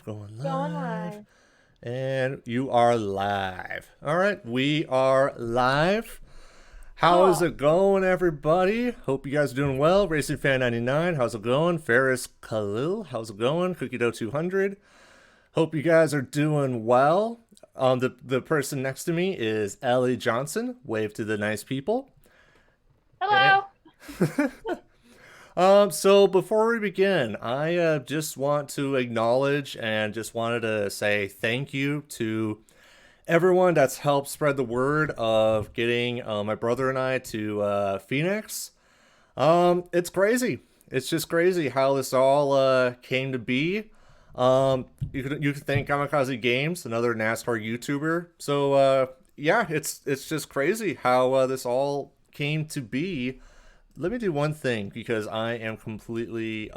Going Going live. live. And you are live. All right, we are live. How is Cool. it going, everybody? Hope you guys are doing well. Racing Fan 99, how's it going? Ferris Khalil, how's it going? Cookie Dough 200. Hope you guys are doing well. The person next to me is Ellie Johnson. Wave to the nice people. And Hello. So before we begin, I just want to acknowledge and just wanted to say thank you to everyone that's helped spread the word of getting my brother and I to Phoenix. It's crazy. It's just crazy how this all came to be. You could thank Kamikaze Games, another NASCAR YouTuber. So yeah, it's just crazy how this all came to be. Let me do one thing because I am completely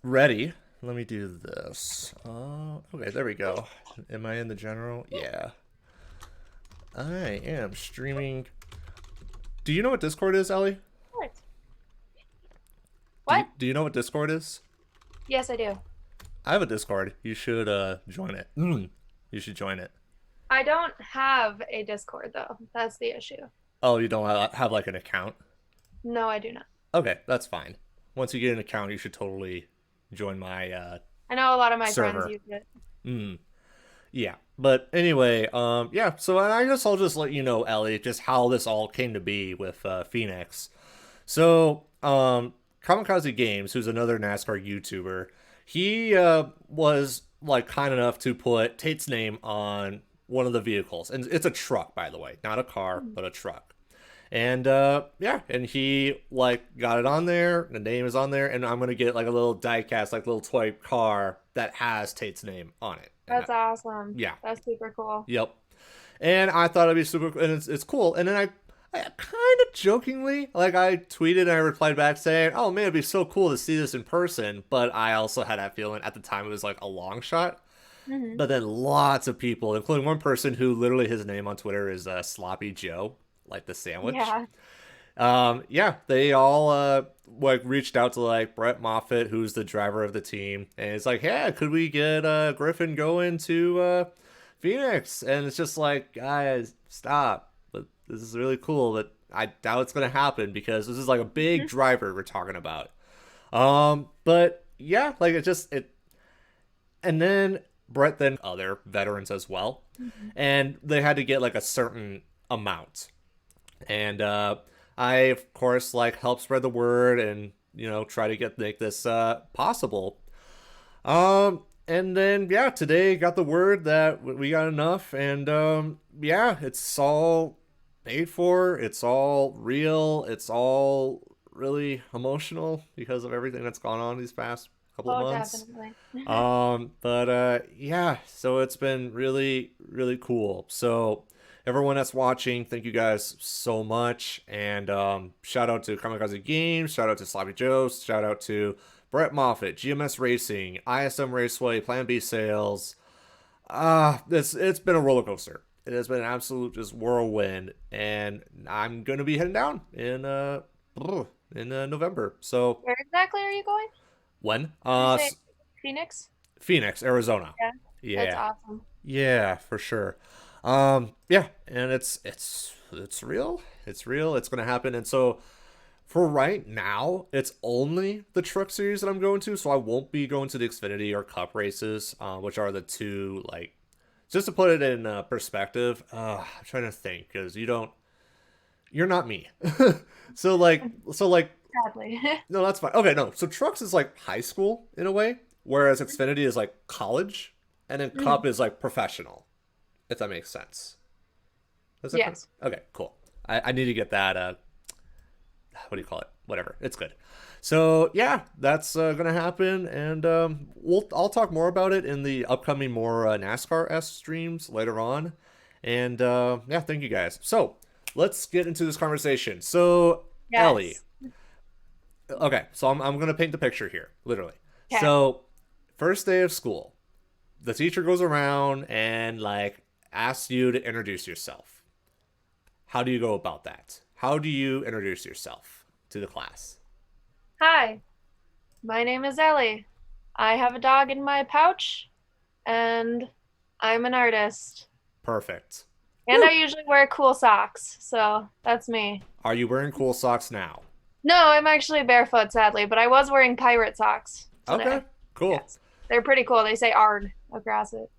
ready. Let me do this. Okay, there we go. Am I in the general? Yeah. I am streaming. Do you know what Discord is, Ellie? What? Do you, What? do you know what Discord is? Yes, I do. I have a Discord. You should join it. You should join it. I don't have a Discord though. That's the issue. Oh, you don't have like an account? No, I do not. Okay, that's fine. Once you get an account, you should totally join my I know a lot of my friends server. use it. Mm. Yeah. But anyway, yeah, so I guess I'll just let you know, Ellie, just how this all came to be with Phoenix. So, Kamikaze Games, who's another NASCAR YouTuber, he was like kind enough to put Tate's name on one of the vehicles. And it's a truck, by the way, not a car, Hmm. but a truck. And yeah, and he like got it on there. The name is on there, and I'm gonna get like a little diecast, like little toy car that has Tate's name on it. And That's awesome. yeah, That's super cool. yep. And I thought it'd be super, and it's cool. And then I kind of jokingly, like I tweeted and I replied back saying, "Oh man, it'd be so cool to see this in person." But I also had that feeling at the time it was like a long shot. Hmm. But then lots of people, including one person who literally his name on Twitter is Sloppy Joe, like the sandwich. Yeah. Yeah, they all like reached out to like Brett Moffitt, who's the driver of the team, and it's like, yeah, could we get Griffin going to Phoenix? And it's just like, guys, stop. But this is really cool, but I doubt it's gonna happen because this is like a big Mhm. driver we're talking about. But yeah, like and then Brett then other veterans as well, Mhm. and they had to get like a certain amount, and I of course like help spread the word and try to make this possible. And then yeah, today got the word that we got enough, and yeah, it's all paid for. It's all real. It's all really emotional because of everything that's gone on these past couple of Oh, months. definitely. But yeah, so it's been really, really cool. So everyone that's watching, thank you guys so much. And shout out to Kamikaze Games, shout out to Sloppy Joe, shout out to Brett Moffitt, GMS Racing, ISM Raceway, Plan B Sales. It's been a roller coaster. It has been an absolute just whirlwind, and I'm gonna be heading down in November. So Where exactly are you going? when Did you say Phoenix? Phoenix, Arizona. Yeah. That's Yeah. awesome. Yeah, for sure. Yeah, and it's real. It's real. It's gonna happen. And so for right now, it's only the truck series that I'm going to. So I won't be going to the Xfinity or Cup races, which are the two like. Just to put it in perspective, I'm trying to think because you're not me. so like, Sadly. no, that's fine. Okay, no. So trucks is like high school in a way, whereas Xfinity is like college, and then Mhm. Cup is like professional. If that makes sense. Does that? Yes. Okay, cool. I need to get that. What do you call it? Whatever. It's good. So yeah, that's gonna happen, and I'll talk more about it in the upcoming more NASCAR s streams later on. And yeah, thank you guys. So let's get into this conversation. So Ellie, Yes. okay, so I'm gonna paint the picture here, literally. Okay. So first day of school, the teacher goes around and like asks you to introduce yourself. How do you go about that? How do you introduce yourself to the class? Hi, my name is Ellie. I have a dog in my pouch, and I'm an artist. Perfect. And I Woo! usually wear cool socks, so that's me. Are you wearing cool socks now? No, I'm actually barefoot, sadly, but I was wearing pirate socks Okay, today. cool. Yes. They're pretty cool. They say ARG across it.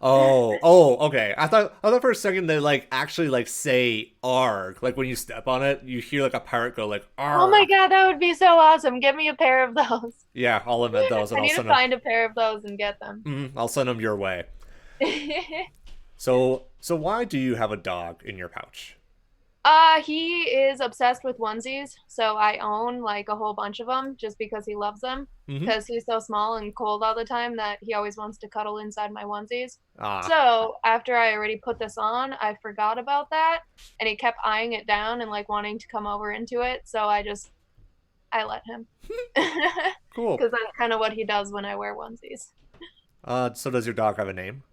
Okay. I thought for a second they like actually like say arg. Like when you step on it, you hear like a pirate go like Oh my arg. God, that would be so awesome. Give me a pair of those. Yeah, I'll admit those, and I I'll need to send them. find a pair of those and get them. I'll send them your way. So why do you have a dog in your pouch? He is obsessed with onesies, so I own like a whole bunch of them just because he loves them. Mm-hmm. Because he's so small and cold all the time that he always wants to cuddle inside my onesies. Ah, So after I already put this on, I forgot about that, and he kept eyeing it down and like wanting to come over into it. So I let him, cool. because that's kind of what he does when I wear onesies. So does your dog have a name?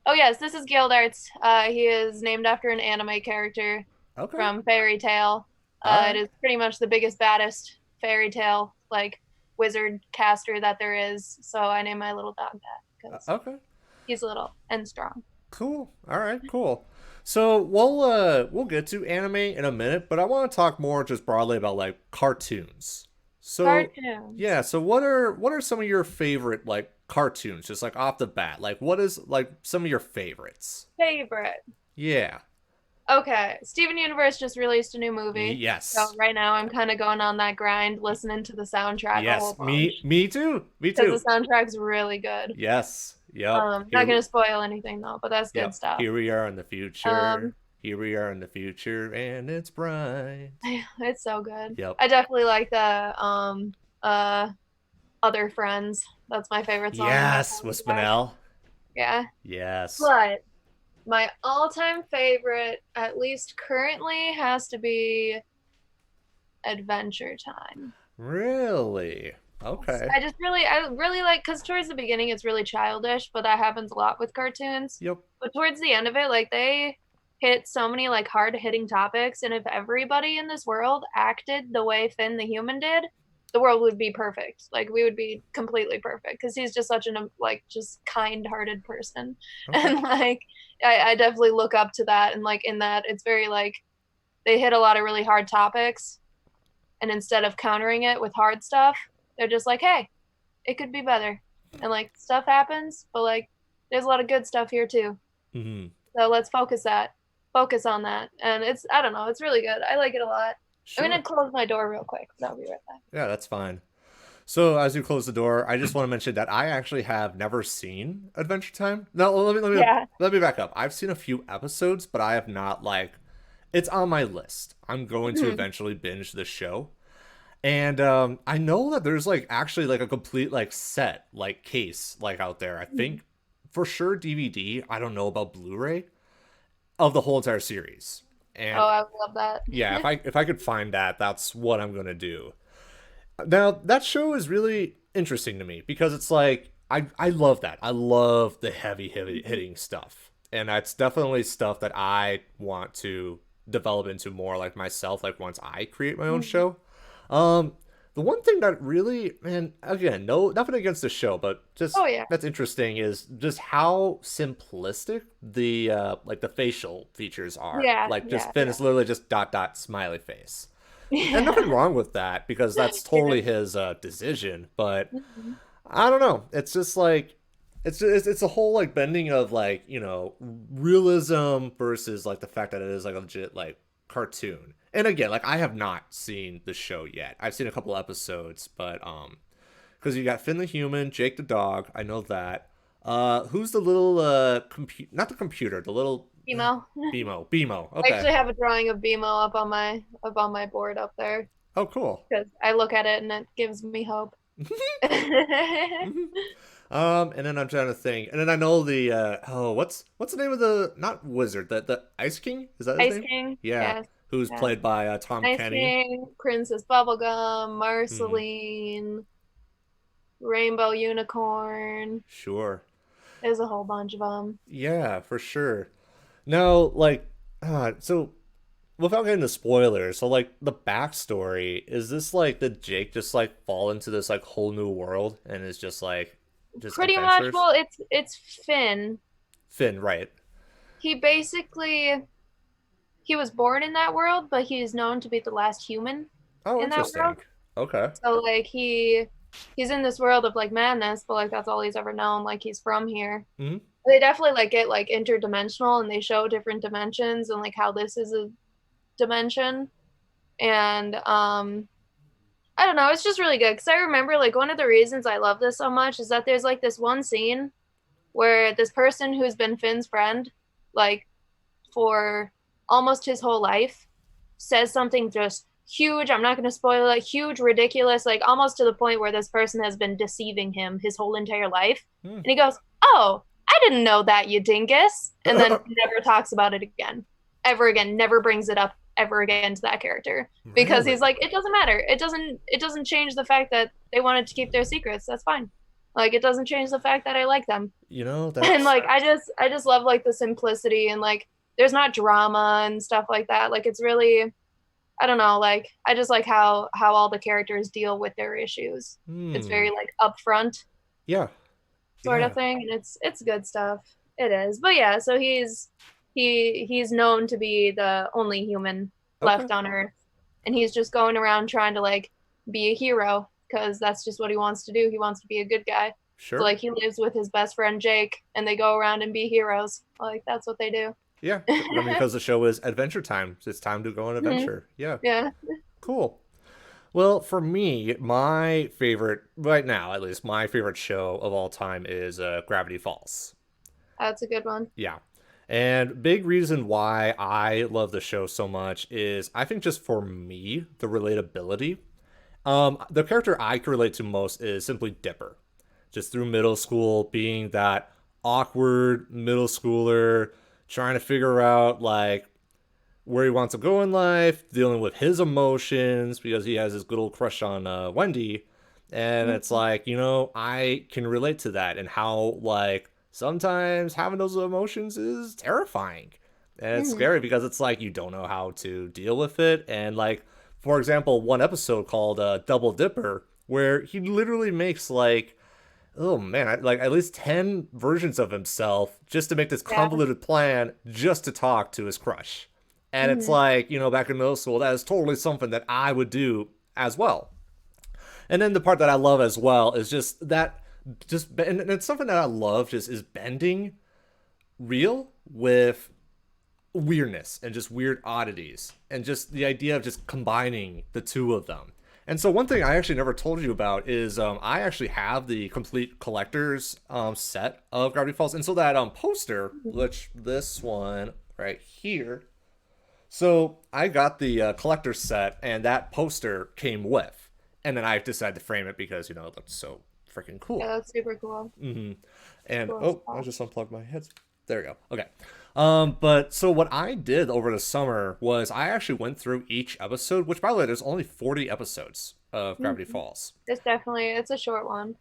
Oh yes, this is Gildarts. He is named after an anime character Okay. from Fairy Tale. All It right. is pretty much the biggest, baddest fairy tale like wizard caster that there is. So I named my little dog that because Okay. he's little and strong. Cool. All right. Cool. So we'll get to anime in a minute, but I want to talk more just broadly about like cartoons. So Cartoons. yeah. So what are some of your favorite like cartoons? Just like off the bat, like what is like some of your favorites? Favorite. Yeah. Okay, Steven Universe just released a new movie. So Yes. right now I'm kind of going on that grind, listening to the soundtrack a whole Yes. Me. bunch Me too. Me because the too. soundtrack's really good. Yes. Yep. Not Here. gonna spoil anything though, but that's good Yep. stuff. Here we are in the future. Um, Here we are in the future, and it's bright. it's so good. Yep. I definitely like the uh Other Friends. That's my favorite song in that Yes, soundtrack. Wispinel. Yeah. Yes. But my all-time favorite, at least currently, has to be Adventure Time. Really? Yes. Okay. I really like, because towards the beginning it's really childish, but that happens a lot with cartoons. Yep. But towards the end of it, like they hit so many like hard hitting topics, and if everybody in this world acted the way Finn the human did, the world would be perfect. Like we would be completely perfect because he's just such an like just kind-hearted person, Okay. and like I definitely look up to that, and like in that it's very like they hit a lot of really hard topics, and instead of countering it with hard stuff, they're just like, hey, it could be better. And like stuff happens, but like there's a lot of good stuff here too. Hmm. So let's focus on that. And it's I don't know, it's really good. I like it a lot. I'm gonna Sure. close my door real quick, but I'll be right back. Yeah, that's fine. So as you close the door, I just want to mention that I actually have never seen Adventure Time. No, Yeah. let me back up. I've seen a few episodes, but I have not like it's on my list. I'm going to Mhm. eventually binge the show. And I know that there's like actually like a complete like set like case like out there. I think for sure DVD. I don't know about Blu-ray of the whole entire series. Oh, And I would love that. yeah, if I could find that, that's what I'm gonna do. Now that show is really interesting to me because it's like I love that. I love the heavy hitting stuff, and that's definitely stuff that I want to develop into more like myself. Like once I create my own Mhm. show. Um, the one thing that really, man, again, no, nothing against the show, but just Oh yeah. that's interesting is just how simplistic the like the facial features are. Yeah, Like just yeah, Finn yeah. is literally just dot dot smiley face, and nothing Yeah. wrong with that because that's Yeah. totally his decision. But Mhm. I don't know. It's just like it's a whole like bending of like realism versus like the fact that it is like a legit like cartoon. And again, like I have not seen the show yet. I've seen a couple episodes, but because you got Finn the human, Jake the dog. I know that. Who's the little not the computer, the little BMO. BMO. I Okay. actually have a drawing of BMO up on my board up there Oh, cool. because I look at it and it gives me hope. Ice Mhm. And then I'm trying to think, and then I know the what's the name of the not wizard the Ice King, is that his name? King, Yeah, yes, who's yeah. played by Tom Ice Kenny. King, Princess Bubblegum, Hmm. Marceline, Rainbow Unicorn. Sure. There's a whole bunch of them. Yeah, for sure. Now, like, so without getting the spoilers, so like the backstory, is this like did Jake just like fall into this like whole new world and is just like just Pretty much, adventures? well, it's Finn. Finn, right? He basically he was born in that world, but he is known to be the last human Oh, in that world. interesting. Okay. So like he's in this world of like madness, but like that's all he's ever known. Like he's from here. Hmm. They definitely like get like interdimensional and they show different dimensions and like how this is a dimension. And I don't know, it's just really good because I remember like one of the reasons I love this so much is that there's like this one scene where this person who's been Finn's friend like for almost his whole life says something just huge. I'm not going to spoil it. Huge, ridiculous, like almost to the point where this person has been deceiving him his whole entire life. Hmm. And he goes, "Oh, I didn't know that, you dingus." And then never talks about it again. Ever again. Never brings it up ever again to that character. Because he's Really? like, it doesn't matter. It doesn't change the fact that they wanted to keep their secrets. That's fine. Like it doesn't change the fact that I like them. You know, And that's like I just love like the simplicity and like there's not drama and stuff like that. Like it's really I don't know, like I just like how all the characters deal with their issues. It's hmm. very like upfront Yeah. sort of Yeah. thing and it's good stuff. It is. But yeah, so he's known to be the only human Okay. left on Earth and he's just going around trying to like be a hero because that's just what he wants to do. He wants to be a good guy. So Sure. like he lives with his best friend Jake and they go around and be heroes. Like that's what they do. Yeah. I mean, because the show is Adventure Time. It's time to go on Mhm. adventure. Yeah. Yeah, Cool. Well, for me, my favorite, right now at least, my favorite show of all time is Gravity Falls. that's a good one. Yeah. And big reason why I love the show so much is I think just for me, the relatability. The character I can relate to most is simply Dipper. Just through middle school, being that awkward middle schooler, trying to figure out like where he wants to go in life, dealing with his emotions because he has his good old crush on Wendy. And it's Mm-hmm. like, I can relate to that and how, like, sometimes having those emotions is terrifying. And it's Mm-hmm. scary because it's like you don't know how to deal with it. And, like, for example, one episode called Double Dipper, where he literally makes, like, oh man, like at least 10 versions of himself just to make this Yeah. convoluted plan just to talk to his crush. And it's Mm-hmm. like, back in middle school, that is totally something that I would do as well. And then the part that I love as well is just that, and it's something that I love just is bending real with weirdness and just weird oddities and just the idea of just combining the two of them. And so one thing I actually never told you about is I actually have the complete collector's set of Gravity Falls. And so that poster, which this one right here. So I got the collector's set and that poster came with. And then I decided to frame it because, it looked so freaking Yeah, cool. that's super cool. And Cool oh, I stuff. just unplugged my heads. There you go. Okay. But so what I did over the summer was I actually went through each episode, which by the way, there's only 40 episodes of Gravity Mm-hmm. Falls. It's a short one.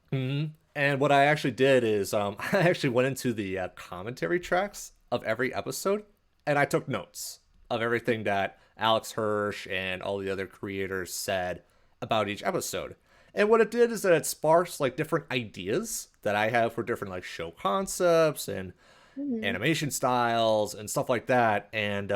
And what I actually did is I actually went into the commentary tracks of every episode and I took notes of everything that Alex Hirsch and all the other creators said about each episode. And what it did is that it sparks like different ideas that I have for different like show concepts and Mm-hmm. animation styles and stuff like that. And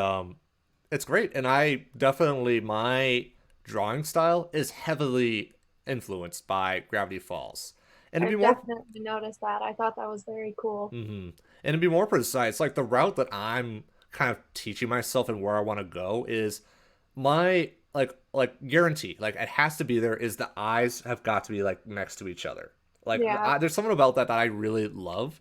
it's great. And I definitely, my drawing style is heavily influenced by Gravity Falls. And to be I've more definitely noticed that. I thought that was very cool. and to be more precise, like the route that I'm kind of teaching myself and where I want to go is my like guarantee, like it has to be there is the eyes have got to be like next to each other. Like Yeah. there's something about that that I really love.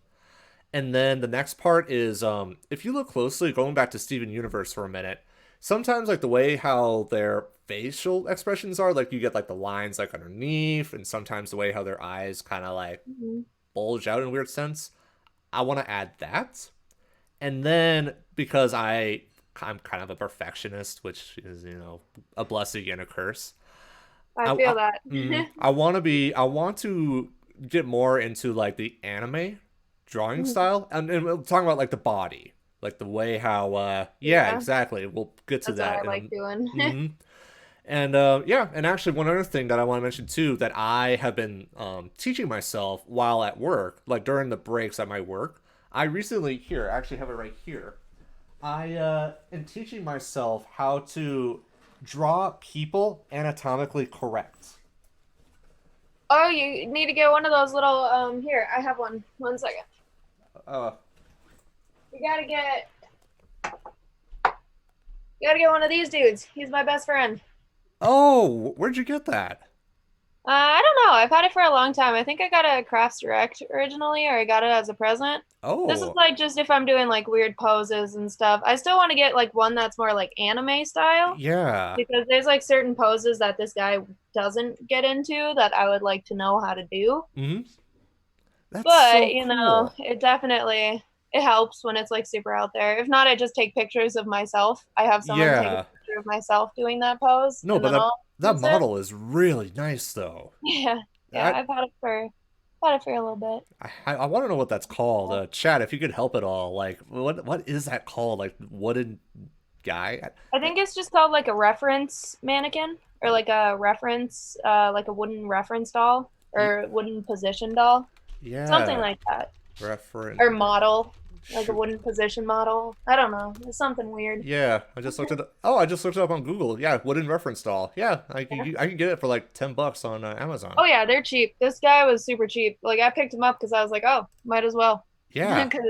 And then the next part is if you look closely, going back to Steven Universe for a minute, sometimes like the way how their facial expressions are, like you get like the lines like underneath, and sometimes the way how their eyes kind of like Mm-hmm. bulge out in a weird sense. I want to add that. And then because I'm kind of a perfectionist, which is, a blessing and a curse. I I feel that. I want to get more into like the anime drawing Mhm. style, and we're talking about like the body. Like the way how, yeah, Yeah, exactly. We'll get to that's what I that in like doing. a. Mm-hmm. And yeah, and actually, one other thing that I want to mention too that I have been teaching myself while at work, like during the breaks at my work. I recently, here, I actually have it right here. I am teaching myself how to draw people anatomically correct. Oh, you need to get one of those little here, I have one. One second. Uh, You gotta get one of these dudes. He's my best friend. oh, where'd you get that? I don't know. I've had it for a long time. I think I got it at Crafts Direct originally, or I got it as a present. This is Oh, like just if I'm doing like weird poses and stuff. I still want to get like one that's more like anime style yeah. because there's like certain poses that this guy doesn't get into that I would like to know how to do. Hmm. That's But, so you know, cool. it helps when it's like super out there. If not, I just take pictures of myself. I have someone take a Yeah. picture of myself doing that pose No, and but then that I'll that use it. model is really nice though. Yeah. Yeah, I I've had it for a little bit. I want to know what that's called. Chad, if you could help at all, like what is that called? Like wooden guy? I think it's just called like a reference mannequin or like a reference like a wooden reference doll Y- or wooden position doll. Something Yeah, like that. reference. Or model, like a Shoot. wooden position model. I don't know. It's something weird. Yeah, I just looked it. Oh, I just looked it up on Google. Yeah, wooden reference doll. Yeah, Yeah. I can get it for like $10 on Amazon. Oh yeah, they're cheap. This guy was super cheap. Like I picked him up because I was like, oh, might as well, Yeah, because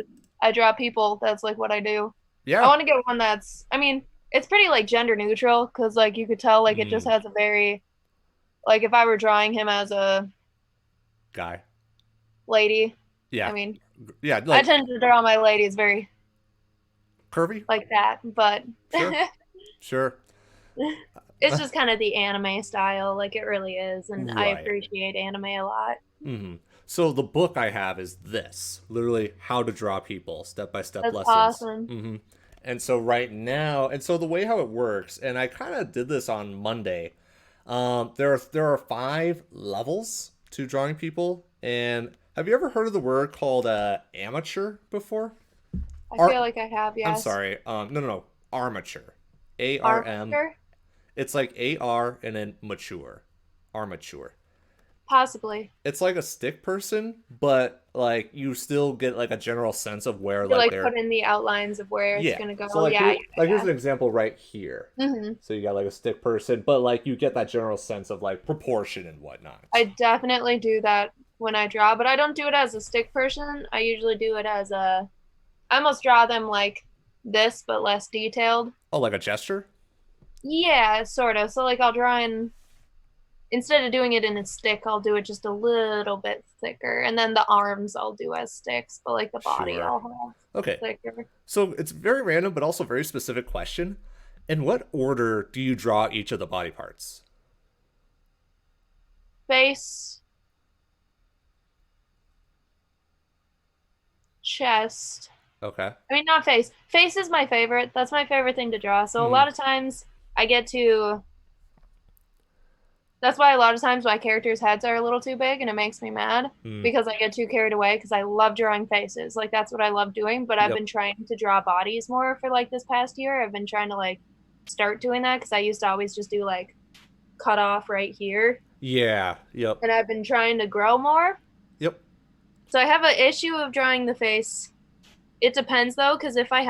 I draw people. That's like what I do. I yeah. want to get one that's. I mean, it's pretty like gender neutral because like you could tell like it just Mm, has a very like if I were drawing him as a guy. lady. I Yeah, mean, yeah. I Like tend to draw my ladies very curvy. like that, but Sure, sure. it's just kind of the anime style. Like it really is, and I Right. appreciate anime a lot. Hmm. So the book I have is this, literally how to draw people, step by step That's lessons. awesome. Hmm. And so right now, and so the way how it works, and I kind of did this on Monday. There are 5 levels to drawing people, and have you ever heard of the word called amateur before? I Ar- feel like I have, I'm yes. sorry. No, no, no. Armature. ARM. Armature? It's like AR and then mature. Armature. Possibly. It's like a stick person, but like you still get like a general sense of where To like like they're. put in the outlines of where it's Yeah. gonna So go. like Yeah, here, like here's yeah, an example right here. yeah. So you got like a stick person, but like you get that general sense of like proportion and whatnot. I definitely do that when I draw, but I don't do it as a stick person. I usually do it as a. I almost draw them like this, but less detailed. Oh, like a gesture? Yeah, sort of. So like I'll draw in instead of doing it in a stick, I'll do it just a little bit thicker, and then the arms I'll do as sticks, but like the body Sure. I'll have Okay. thicker. So it's very random, but also very specific question. In what order do you draw each of the body parts? Face, chest. Okay. I mean, not face. Face is my favorite. That's my favorite thing to draw. So a Hmm. lot of times I get to. That's why a lot of times my characters' heads are a little too big and it makes me mad Hmm. because I get too carried away because I love drawing faces. Like that's what I love doing, but I've Yep. been trying to draw bodies more for like this past year. I've been trying to like start doing that because I used to always just do like cut off right here. Yeah. Yep. And I've been trying to grow more. Yep. So I have an issue of drawing the face. It depends though, because if I'm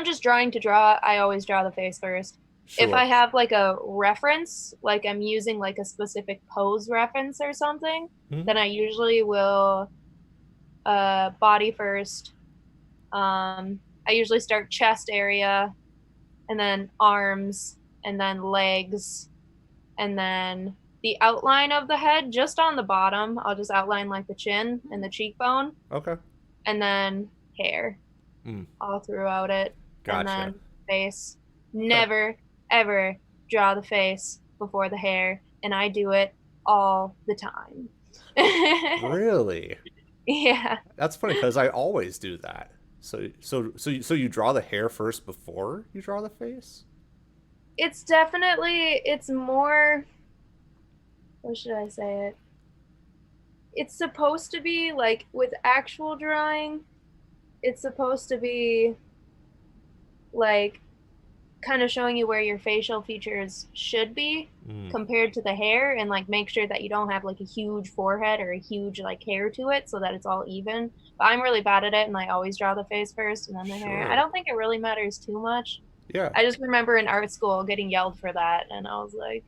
just drawing to draw, I always draw the face first. If I Sure. have like a reference, like I'm using like a specific pose reference or something, Hmm. then I usually will body first. I usually start chest area and then arms and then legs and then the outline of the head just on the bottom. I'll just outline like the chin and the cheekbone Okay. and then hair Hmm. all throughout it, and Gotcha. then face. Okay. Never, ever draw the face before the hair, and I do it all the time. Really? Yeah, That's funny because I always do that. So you draw the hair first before you draw the face? it's more, what should I say it's supposed to be like with actual drawing. it's supposed to be like kind of showing you where your facial features should be Mm, compared to the hair and like make sure that you don't have like a huge forehead or a huge like hair to it so that it's all even. But I'm really bad at it and I always draw the face first and then the hair. I sure. don't think it really matters too much. Yeah. I just remember in art school getting yelled for that and I was like,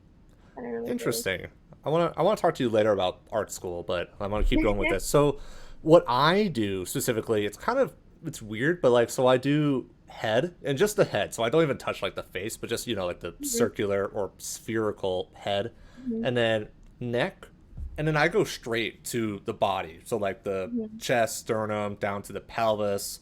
I don't really care. Interesting. I want to talk to you later about art school, but I want to keep going with this. So, what I do specifically, it's weird, but like so I do head and just the head. So I don't even touch like the face, but just like the Mhm, circular or spherical head, mhm, and then neck, and then I go straight to the body. So like the mhm. chest, sternum, down to the pelvis,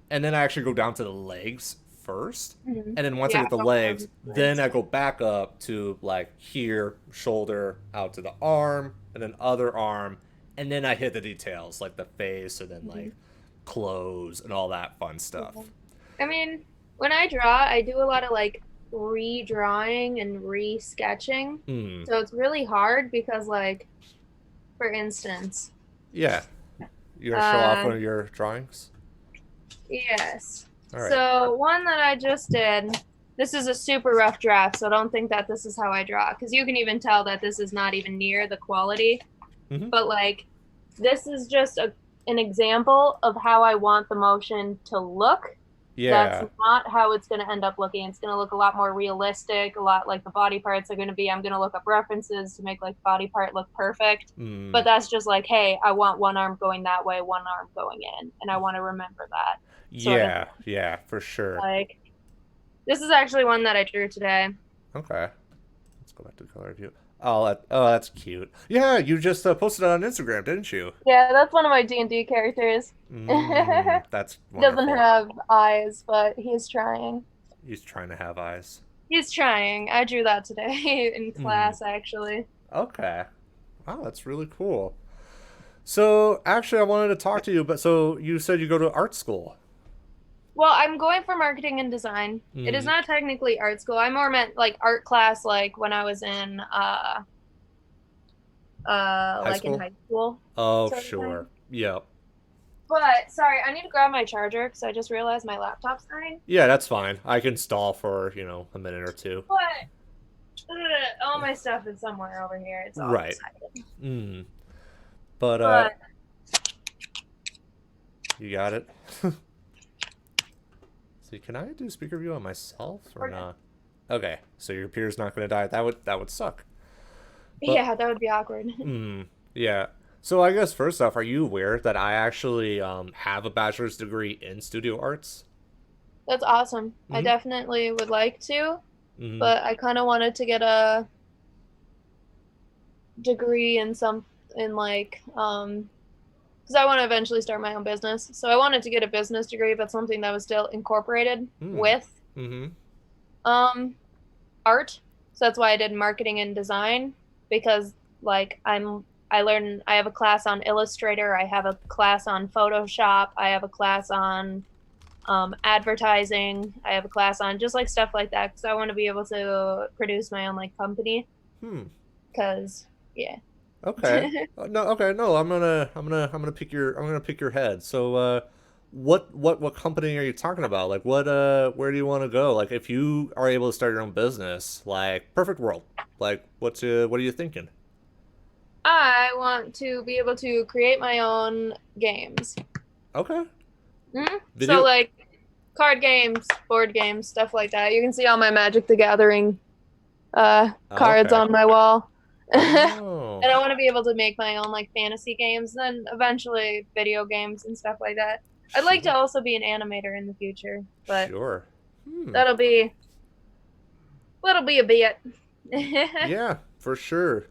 and then I actually go down to the legs first. Mhm. And then once I Yeah, get the legs, arms, then legs. I go back up to like here, shoulder, out to the arm, and then other arm, and then I hit the details like the face and then Mhm. like clothes and all that fun Yeah. stuff. I mean, when I draw, I do a lot of like redrawing and re-sketching. Hmm. So it's really hard because like for instance, Yeah. You gonna show off uh one of your drawings? yes. All right. So one that I just did, this is a super rough draft, so don't think that this is how I draw because you can even tell that this is not even near the quality. Mm-hmm. But like this is just an example of how I want the motion to look. That's Yeah. not how it's going to end up looking. It's going to look a lot more realistic, a lot like the body parts are going to be. I'm going to look up references to make like body part look perfect. But Mm. that's just like, hey, I want one arm going that way, one arm going in, and I want to remember that sort of Yeah. Yeah. For sure. like this is actually one that I drew today. Okay. Let's go back to color view. That's cute. Yeah, you just posted it on Instagram, didn't you? Yeah, that's one of my D&D characters. That's Doesn't wonderful. have eyes, but he's trying. He's trying to have eyes. He's trying. I drew that today in Hmm. class, actually. Okay. Wow, that's really cool. So, actually, I wanted to talk to you, but so you said you go to art school. Well, I'm going for marketing and design. It is Hmm. not technically art school. I more meant like art class, like when I was in High like in school? high school Oh, sort of thing. sure. Yep. But sorry, I need to grab my charger because I just realized my laptop's dying. Yeah, that's fine. I can stall for, a minute or two. But all my stuff is somewhere over here. It's all Right. just hiding. Hmm. But, But you got it? See, can I do speaker view on myself or we're good. not? Okay, so your computer's not going to die. That would suck. But Yeah, that would be awkward. yeah. So I guess first off, are you aware that I actually have a bachelor's degree in studio arts? That's awesome. I Mm-hmm. definitely would like to, Mm-hmm. but I kind of wanted to get a degree in some in like because I want to eventually start my own business. So I wanted to get a business degree, but something that was still incorporated Hmm. with Mm-hmm. um art. So that's why I did marketing and design because like I have a class on Illustrator, I have a class on Photoshop, I have a class on advertising, I have a class on just like stuff like that because I want to be able to produce my own like company Hmm. because yeah. Okay. No. Okay. No. I'm gonna pick your head. So, what company are you talking about? Like, where do you want to go? Like, if you are able to start your own business, like, perfect world. Like, what are you thinking? I want to be able to create my own games. Okay. So Video. like card games, board games, stuff like that. You can see all my Magic the Gathering cards Okay. on my wall. Oh. And I want to be able to make my own like fantasy games, and then eventually video games and stuff like that. I'd like to Sure. also be an animator in the future, but Sure. Hmm. that'll be a bit. Yeah, for sure.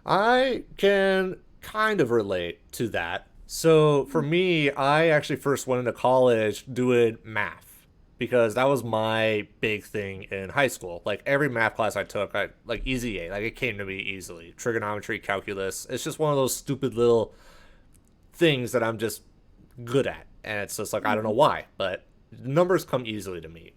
I can kind of relate to that. So for me, I actually first went into college doing math because that was my big thing in high school. Like every math class I took, I like easy A, like it came to me easily. Trigonometry, calculus. It's just one of those stupid little things that I'm just good at. And it's just like I don't know why, but numbers come easily to me.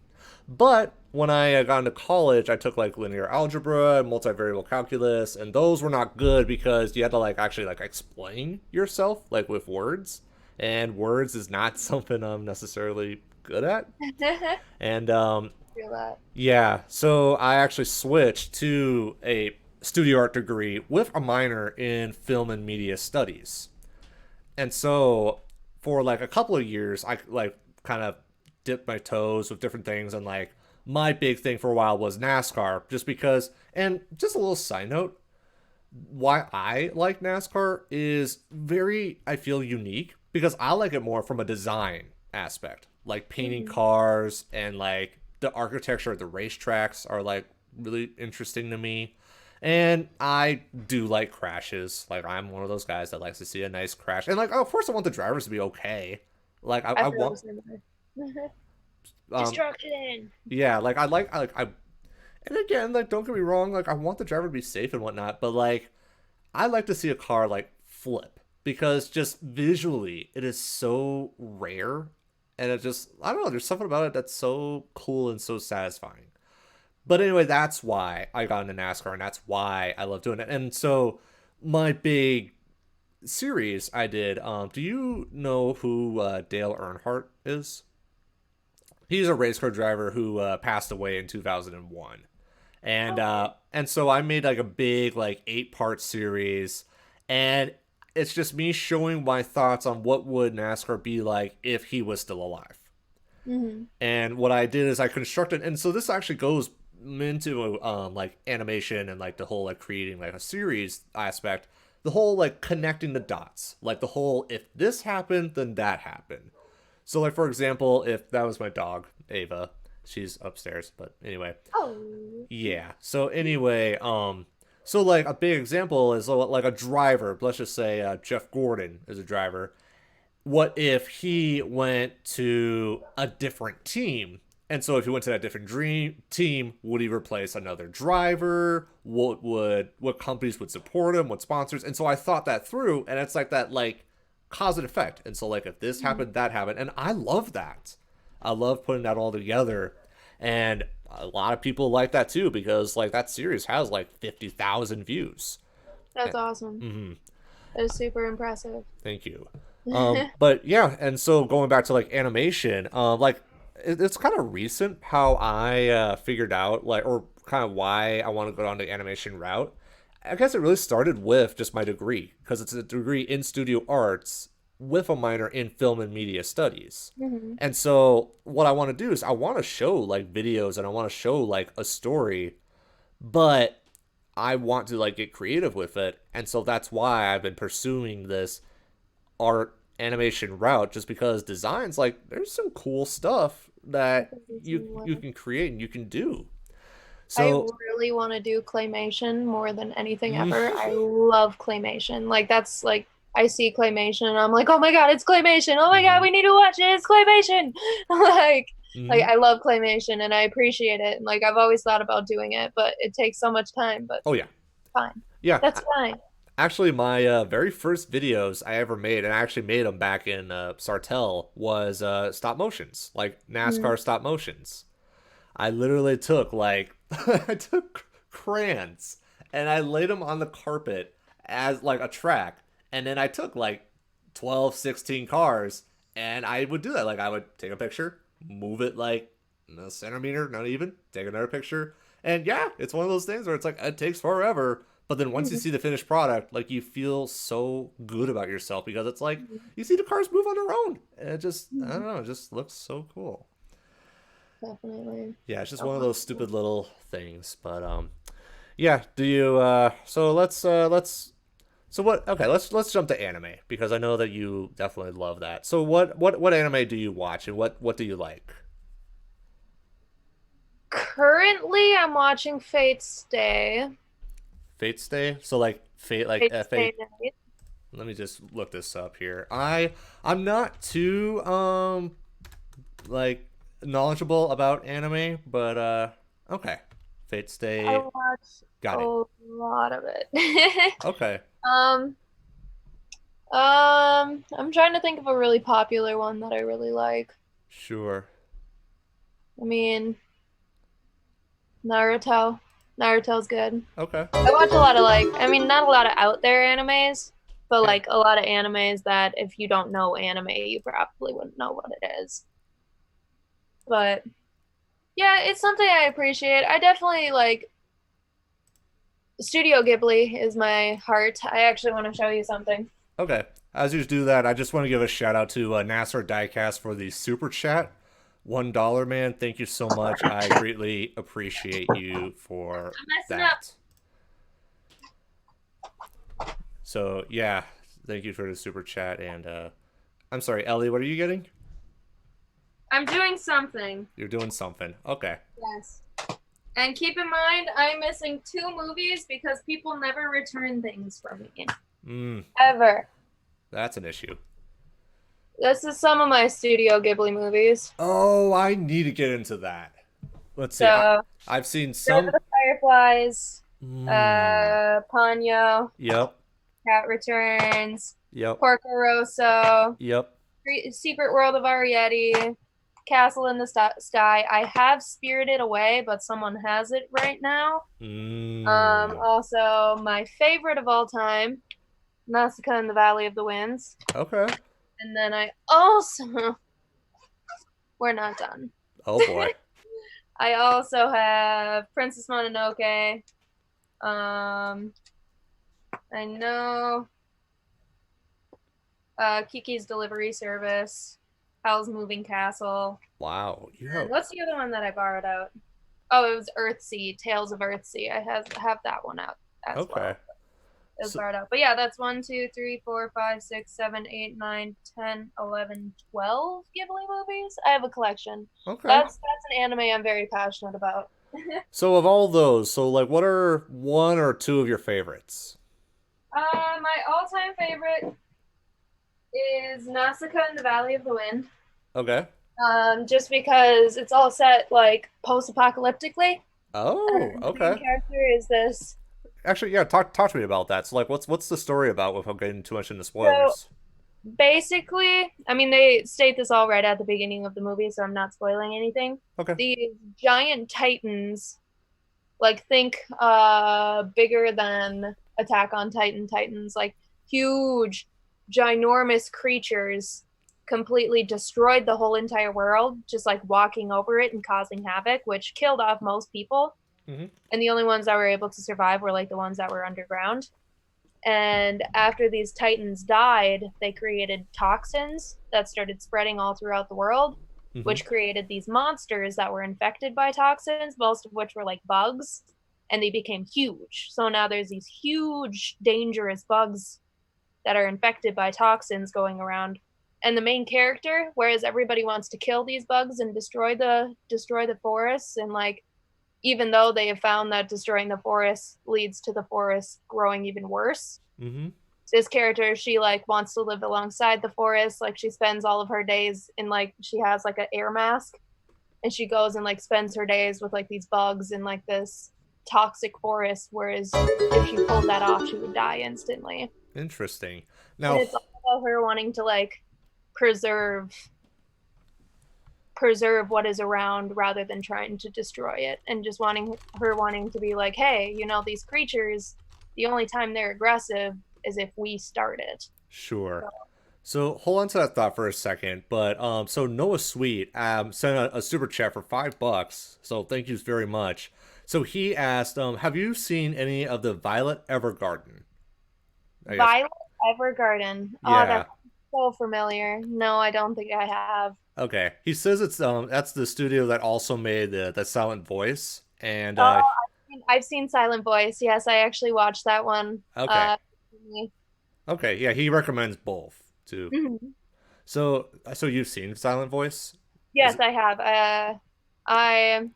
But when I got into college, I took like linear algebra and multivariable calculus, and those were not good because you had to like actually like explain yourself like with words. and words is not something I'm necessarily good at. And Feel that. yeah, so I actually switched to a studio art degree with a minor in film and media studies. And so for like a couple of years, I like kind of dipped my toes with different things. And like my big thing for a while was NASCAR, just because. And just a little side note, why I like NASCAR is very, I feel, unique because I like it more from a design aspect, like painting Mhm. cars and like the architecture of the racetracks are like really interesting to me. And I do like crashes. Like I'm one of those guys that likes to see a nice crash. And like, of course, I want the drivers to be okay. Like I I feel want, the same way. um, Destruction. yeah, like I and again, like don't get me wrong, like I want the driver to be safe and whatnot, but like I like to see a car like flip because just visually it is so rare and it just I don't know, there's something about it that's so cool and so satisfying. But anyway, that's why I got into NASCAR and that's why I love doing it. And so my big series I did, do you know who Dale Earnhardt is? He's a race car driver who passed away in 2001. Okay. And so I made like a big like 8-part series, and it's just me showing my thoughts on what would NASCAR be like if he was still alive. Hmm. And what I did is I constructed, and so this actually goes into like animation and like the whole like creating like a series aspect, the whole like connecting the dots, like the whole if this happened then that happened. So like for example, if that was my dog Ava, she's upstairs, but anyway, Oh. yeah. So anyway, so like a big example is like a driver. Let's just say Jeff Gordon is a driver. What if he went to a different team? And so if he went to that different dream team, would he replace another driver? What companies would support him? What sponsors? And so I thought that through, and it's like that like cause and effect. And so like if this Mhm. happened, that happened, and I love that. I love putting that all together, and a lot of people like that too because like that series has like 50,000 views. That's awesome. Mm-hmm. That is super impressive. Thank you. But yeah, and so going back to like animation, like it's kind of recent how I figured out like or kind of why I want to go down the animation route. I guess it really started with just my degree because it's a degree in studio arts with a minor in film and media studies. Hmm. And so what I want to do is I want to show like videos and I want to show like a story, but I want to like get creative with it. And so that's why I've been pursuing this art animation route just because designs like there's some cool stuff that you can create and you can do. I So really want to do claymation more than anything ever. mm-hmm. I love claymation. Like that's like I see claymation and I'm like, oh my God, it's claymation. Oh my God, we need to watch it. It's claymation. like like Mm-hmm. I love claymation and I appreciate it. And like I've always thought about doing it, but it takes so much time, but Oh yeah. fine. Yeah, That's fine. actually my very first videos I ever made, and I actually made them back in Sartell, was stop motions, like Mm. NASCAR stop motions. I literally took like I took crayons and I laid them on the carpet as like a track, and then I took like 12, 16 cars, and I would do that. Like I would take a picture, move it like a centimeter, not even, take another picture, and yeah, it's one of those things where it's like it takes forever. But then once you see the finished product, like you feel so good about yourself because it's like you see the cars move on their own, and it just I don't know, it just looks so cool. Definitely. Yeah, it's just Oh, one of those wonderful. stupid little things. But yeah. Do you so let's so what? Okay, let's jump to anime because I know that you definitely love that. So what anime do you watch and what do you like? Currently, I'm watching Fate Stay. Fate Stay. So like Fate like Fate F A. Stay Night. Let me just look this up here. I'm not too like knowledgeable about anime, but okay. Fate I Stay. watch Got it. a lot of it. Okay. um, I'm trying to think of a really popular one that I really like. Sure. I mean, Naruto. Naruto's good. Okay. I watch a lot of like, I mean, not a lot of out there animes. But Yeah. like a lot of animes that if you don't know anime, you probably wouldn't know what it is. But yeah, it's something I appreciate. I definitely like Studio Ghibli is my heart. I actually want to show you something. Okay. As you do that, I just want to give a shout out to Nasser Diecast for the super chat. $1, man. Thank you so much. I greatly appreciate you for I'm messing up. that. So, yeah, thank you for the super chat. And I'm sorry, Ellie, what are you getting? I'm doing something. You're doing something. Okay. Yes. And keep in mind, I'm missing 2 movies because people never return things from me. Mm, Ever. that's an issue. This is some of my Studio Ghibli movies. Oh, I need to get into that. Let's see. So, I've seen Grave of some. the Fireflies, Mm, Ponyo, yep. Cat Returns, Yep. Porco Rosso, Yep. Secret World of Arietti, Castle in the Sky. I have Spirited Away, but someone has it right now. Mm, Also, my favorite of all time, Nausicaa in the Valley of the Winds. okay. And then I also, we're not done. Oh boy. I also have Princess Mononoke. Um, I know Kiki's Delivery Service, Howl's Moving Castle. Wow. You And have. what's the other one that I borrowed out? Oh, it was Earthsea, Tales of Earthsea. I have that one out as Okay. well. It was So, borrowed out. But yeah, that's 1, 2, 3, 4, 5, 6, 7, 8, 9, 10, 11, 12 Ghibli movies. I have a collection. okay. That's an anime I'm very passionate about. So, of all those, so like, what are one or two of your favorites? My all-time favorite is Nausicaa in the Valley of the Wind. Okay. Just because it's all set like post-apocalyptically. Oh, The main okay. character is this. Actually, yeah. Talk to me about that. So, like, what's the story about without getting too much into So spoilers? basically, I mean, they state this all right at the beginning of the movie, so I'm not spoiling anything. Okay. These giant titans, like think bigger than Attack on Titan titans, like huge, ginormous creatures completely destroyed the whole entire world, just like walking over it and causing havoc, which killed off most people. Mm-hmm. And the only ones that were able to survive were like the ones that were underground. And after these titans died, they created toxins that started spreading all throughout the world, Mm-hmm. which created these monsters that were infected by toxins, most of which were like bugs, and they became huge. So now there's these huge, dangerous bugs that are infected by toxins going around. And the main character, whereas everybody wants to kill these bugs and destroy the forests, and like even though they have found that destroying the forest leads to the forest growing even worse, Mm-hmm. this character, she like wants to live alongside the forest. Like she spends all of her days in like she has like an air mask, and she goes and like spends her days with like these bugs in like this toxic forest, whereas if she pulled that off she would die instantly. Interesting. And Now, it's all about her wanting to like preserve preserve what is around rather than trying to destroy it, and just wanting to be like, hey, these creatures, the only time they're aggressive is if we start it. sure. So, So hold on to that thought for a second. But so Noah Sweet sent a super chat for $5. So thank you very much. So he asked, have you seen any of the Violet Evergarden? I guess. Violet Evergarden. Oh, Yeah. that's so familiar. No, I don't think I have. Okay. He says it's that's the studio that also made the Silent Voice. And Oh, I've seen Silent Voice. Yes, I actually watched that one. okay. Okay. Yeah, he recommends both too. Mhm. So you've seen Silent Voice? Is Yes, it I have. I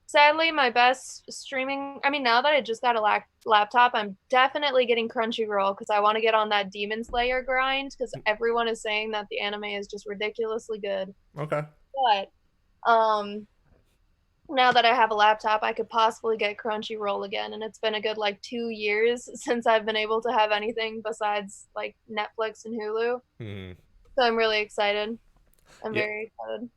sadly my best streaming. I mean, now that I just got a laptop, I'm definitely getting Crunchyroll because I want to get on that Demon Slayer grind because everyone is saying that the anime is just ridiculously good. okay? But now that I have a laptop, I could possibly get Crunchyroll again, and it's been a good like 2 years since I've been able to have anything besides like Netflix and Hulu. Hmm. So I'm really excited. I'm Yeah. very excited.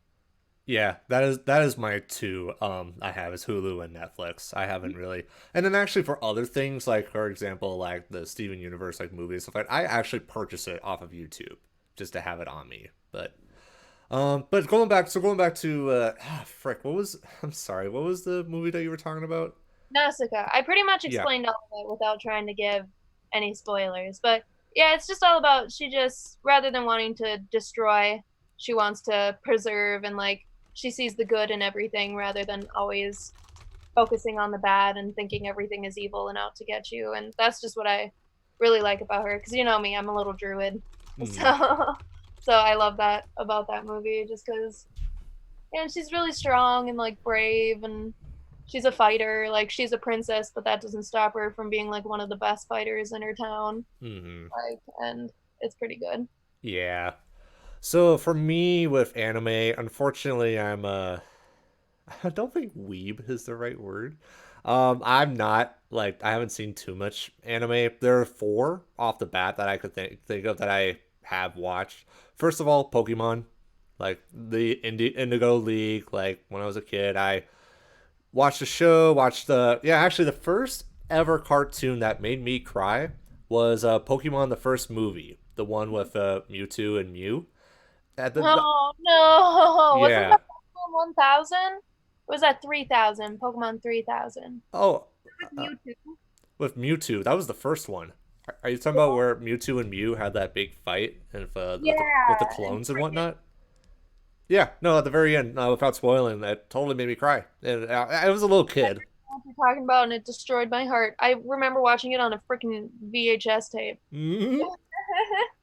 Yeah, that is my two. I have is Hulu and Netflix. I haven't really, and then actually for other things like, for example, like the Steven Universe like movies stuff, I actually purchase it off of YouTube just to have it on me. But going back to frick, what was? I'm sorry, what was the movie that you were talking about? Nausicaa. I pretty much Yeah. explained all of it without trying to give any spoilers. But yeah, it's just all about she just rather than wanting to destroy, she wants to preserve and like she sees the good in everything rather than always focusing on the bad and thinking everything is evil and out to get you. And that's just what I really like about her because you know me, I'm a little druid. Hmm. So I love that about that movie just because and she's really strong and like brave and she's a fighter. Like she's a princess, but that doesn't stop her from being like one of the best fighters in her town. Hmm. Like, and it's pretty good. Yeah. So for me with anime, unfortunately, I don't think weeb is the right word. I'm not like I haven't seen too much anime. There are four off the bat that I could think of that I have watched. First of all, Pokemon, like the Indigo League. Like when I was a kid, I watched the show. Watched the yeah, actually the first ever cartoon that made me cry was Pokemon the first movie, the one with Mewtwo and Mew. At the Oh no! Wasn't yeah. that Pokemon 1000? Was that 3000? Pokemon 3000. Oh, With uh, Mewtwo. with Mewtwo. That was the first one. Are you talking about where Mewtwo and Mew had that big fight and with the Yeah, and clones and freaking whatnot? Yeah, no, at the very end, without spoiling, that totally made me cry. And I was a little kid. what you're talking about, and it destroyed my heart. I remember watching it on a freaking VHS tape. Hmm.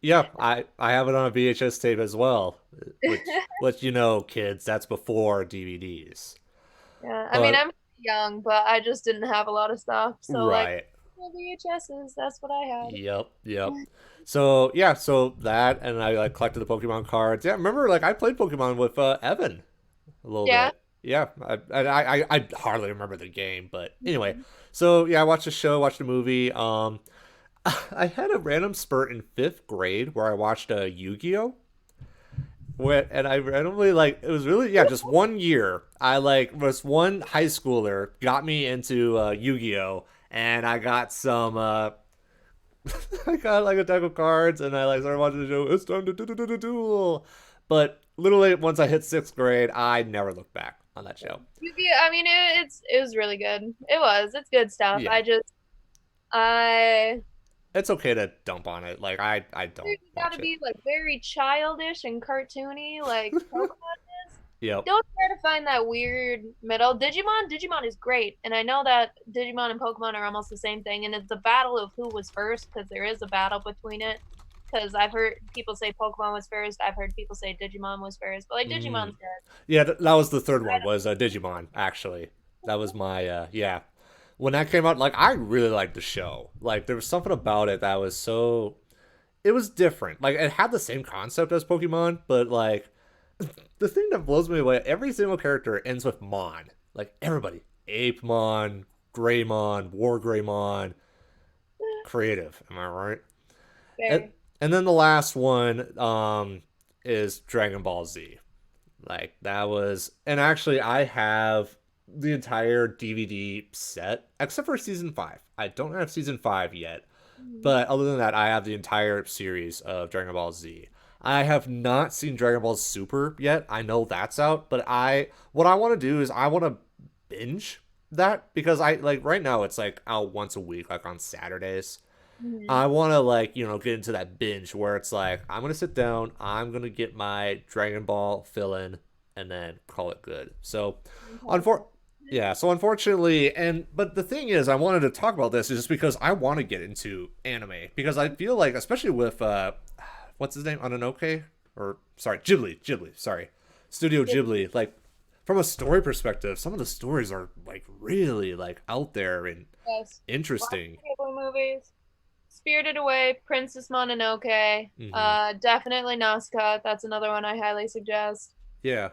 Yeah, I have it on a VHS tape as well, which you know, kids, that's before DVDs. Yeah, I mean, But I'm young, but I just didn't have a lot of stuff. So, like, right, VHSs, that's what I had. yep, yep. So yeah, so that and I like collected the Pokemon cards. Yeah, remember like I played Pokemon with Evan a little Yeah. bit. Yeah, I hardly remember the game, but anyway. So yeah, I watched the show, watched the movie. I had a random spurt in fifth grade where I watched Yu-Gi-Oh. And I randomly like it was really yeah just one year I like was one high schooler got me into Yu-Gi-Oh and I got some I got like a deck of cards and I like started watching the show. It's time to duel. But literally once I hit sixth grade, I never looked back on that show. I mean, it was really good. It was. It's good stuff. Yeah, I it's okay to dump on it. Like I don't you gotta watch it. be like very childish and cartoony, like Pokemon is. Yep. Don't try to find that weird middle. Digimon is great, and I know that Digimon and Pokemon are almost the same thing, and it's a battle of who was first because there is a battle between it. Because I've heard people say Pokemon was first, I've heard people say Digimon was first, but like Mm. Digimon's good. Yeah, that was the third one was Digimon actually. That was my yeah. When that came out, like I really liked the show. Like there was something about it that was so it was different. Like it had the same concept as Pokemon, but like the thing that blows me away, every single character ends with Mon. Like everybody. Apemon, Greymon, War Greymon, creative, am I right? And, Very. and then the last one is Dragon Ball Z. Like that was and actually I have the entire DVD set except for season 5. I don't have season 5 yet. Mhm. But other than that, I have the entire series of Dragon Ball Z. I have not seen Dragon Ball Super yet. I know that's out, but I what I want to do is I want to binge that because I like right now it's like out once a week like on Saturdays. Mhm. I want to like, you know, get into that binge where it's like I'm going to sit down, I'm going to get my Dragon Ball fill in and then call it good. So, unfor- yeah, so unfortunately, and but the thing is, I wanted to talk about this is just because I want to get into anime because I feel like, especially with what's his name, Ananoke or sorry, Ghibli, sorry, Studio Ghibli. Like from a story perspective, some of the stories are like really like out there and Yes. Watch interesting. the Ghibli movies. Spirited Away, Princess Mononoke, Hmm. definitely Nausicaa. That's another one I highly suggest. Yeah.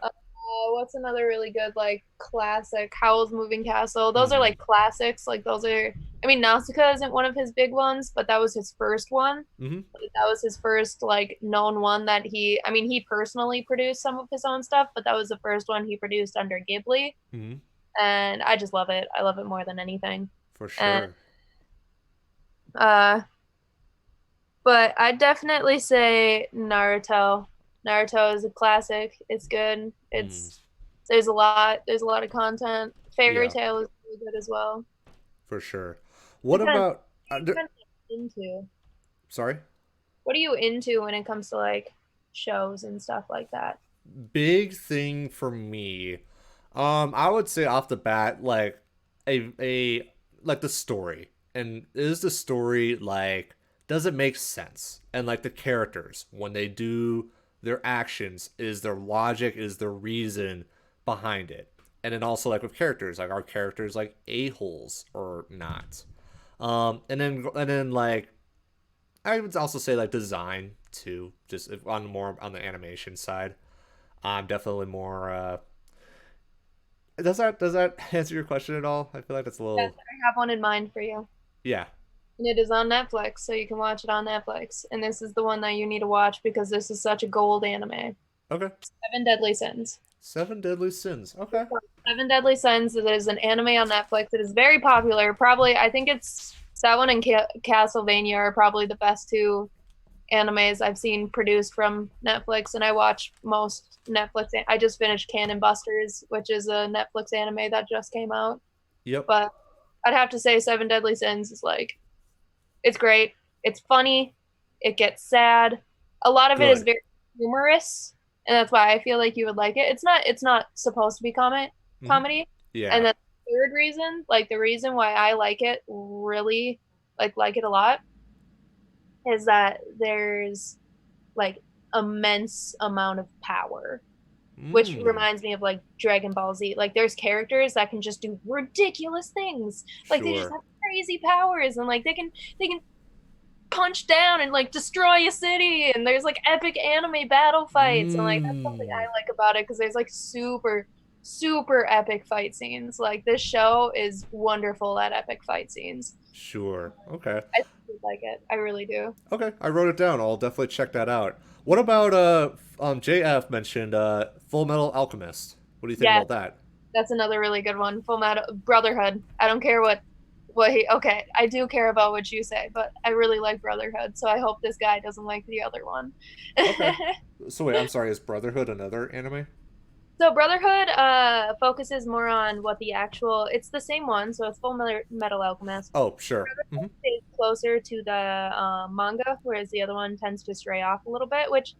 What's another really good like classic? Howl's Moving Castle. Those are Hmm. like classics. Like those are I mean, Nausicaa isn't one of his big ones, but that was his first one. Mm-hmm. That was his first like known one that I mean, he personally produced some of his own stuff, but that was the first one he produced under Ghibli, Mm-hmm. and I just love it. I love it more than anything. For And sure. uh but I definitely say Naruto. Naruto is a classic. It's good. Mm, There's a lot of content. Fairy yeah, Tail is really good as well. for sure. What What kind of about what kind of into? sorry? What are you into when it comes to like shows and stuff like that? Big thing for me. I would say off the bat, like a like the story. And is the story like does it make sense? And like the characters, when they do their actions, is there logic, is there reason behind it? And then also like with characters, like are characters like a-holes or not? And then like I would also say like design too, just on more on the animation side. I'm definitely more. Does that answer your question at all? I feel like that's a Yes, little. I have one in mind for you. Yeah. And it is on Netflix, so you can watch it on Netflix. And this is the one that you need to watch because this is such a gold anime. Okay. Seven Deadly Sins. Seven Deadly Sins. Okay. Seven Deadly Sins. It is an anime on Netflix. It is very popular. Probably, I think it's that one and Castlevania are probably the best two animes I've seen produced from Netflix, and I watch most Netflix. I just finished Cannon Busters, which is a Netflix anime that just came out. Yep. But I'd have to say Seven Deadly Sins is like it's great. It's funny. It gets sad. A lot of it is Good. very humorous, and that's why I feel like you would like it. It's not supposed to be Hmm. comedy. And Yeah. then the third reason, like the reason why I like it really like it a lot is that there's like immense amount of power, which Mm. reminds me of like Dragon Ball Z. Like there's characters that can just do ridiculous things. Like they just Sure. have crazy powers and like they can punch down and like destroy a city and there's like epic anime battle fights and like that's something I Mm. like about it because there's like super epic fight scenes. Like this show is wonderful at epic fight scenes. Sure. Okay. I like it. I really do. Okay. I wrote it down. I'll definitely check that out. What about JF mentioned Full Metal Alchemist. What do you think Yeah, about that? that's another really good one. Full Metal Brotherhood. I don't care what he okay, I do care about what you say, but I really like Brotherhood, so I hope this guy doesn't like the other one. Okay. So wait, I'm sorry. Is Brotherhood another anime? So Brotherhood focuses more on what the actual it's the same one, so it's Metal Alchemist. Oh, sure. Hmm. Is closer to the manga, whereas the other one tends to stray off a little bit, which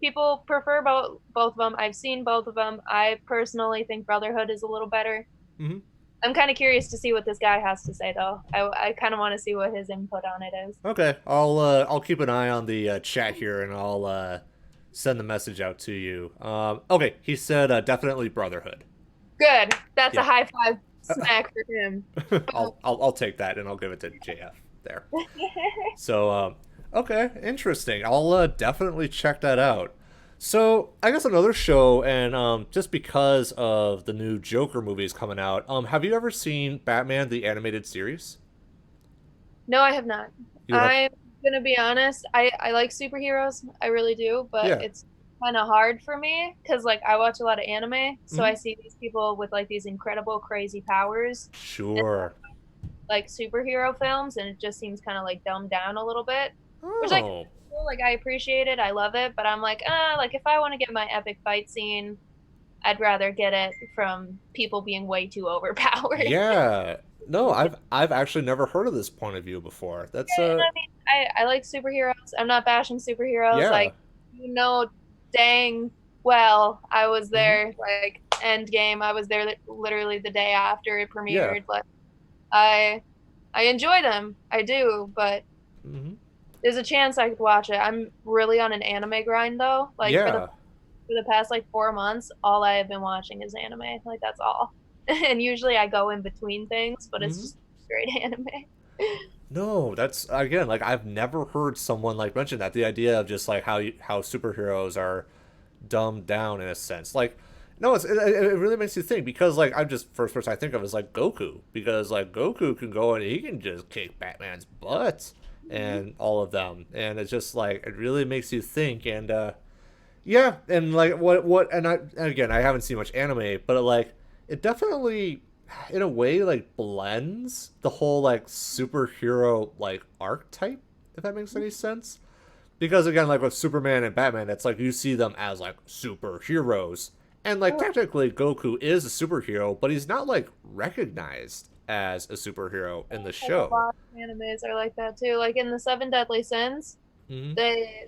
people prefer both of them. I've seen both of them. I personally think Brotherhood is a little better. Hmm. I'm kind of curious to see what this guy has to say, though. I kind of want to see what his input on it is. Okay, I'll keep an eye on the chat here, and I'll send the message out to you. Okay, he said definitely Brotherhood. Good. That's a Yeah, high five smack for him. I'll take that and I'll give it to JF there. So okay, interesting. I'll definitely check that out. So I guess another show, and just because of the new Joker movies coming out, have you ever seen Batman the animated series? No, I have not. You have, I'm gonna be honest. I like superheroes. I really do, but yeah. it's kind of hard for me because like I watch a lot of anime, so Hmm. I see these people with like these incredible, crazy powers, and Sure. like superhero films, and it just seems kind of like dumbed down a little bit, which like Oh, like I appreciate it. I love it, but I'm like, like if I want to get my epic fight scene, I'd rather get it from people being way too overpowered. yeah. No, I've actually never heard of this point of view before. That's And I mean, I like superheroes. I'm not bashing superheroes. yeah. Like, dang well, I was Hmm. there. Like, Endgame, I was there literally the day after it Yeah. premiered. Like, I I enjoy them. I do, but Hmm. there's a chance I could watch it. I'm really on an anime grind though. Like Yeah. for the past like 4 months, all I have been watching is anime. Like that's all. And usually I go in between things, but it's Hmm. just straight anime. No, that's again like I've never heard someone like mention that the idea of just like how superheroes are dumbed down in a sense. Like No, it really makes you think because like I'm just first person I think of is like Goku because like Goku can go and he can just kick Batman's butt Mhm. and all of them, and it's just like it really makes you think. And yeah, and like what and I again I haven't seen much anime, but it definitely in a way like blends the whole like superhero like archetype, if that makes any sense. Because again, like with Superman and Batman, it's like you see them as like superheroes. And like Oh, technically Goku is a superhero, but he's not like recognized as a superhero in the like a show. lot of animes are like that too. Like in the Seven Deadly Sins, Hmm. they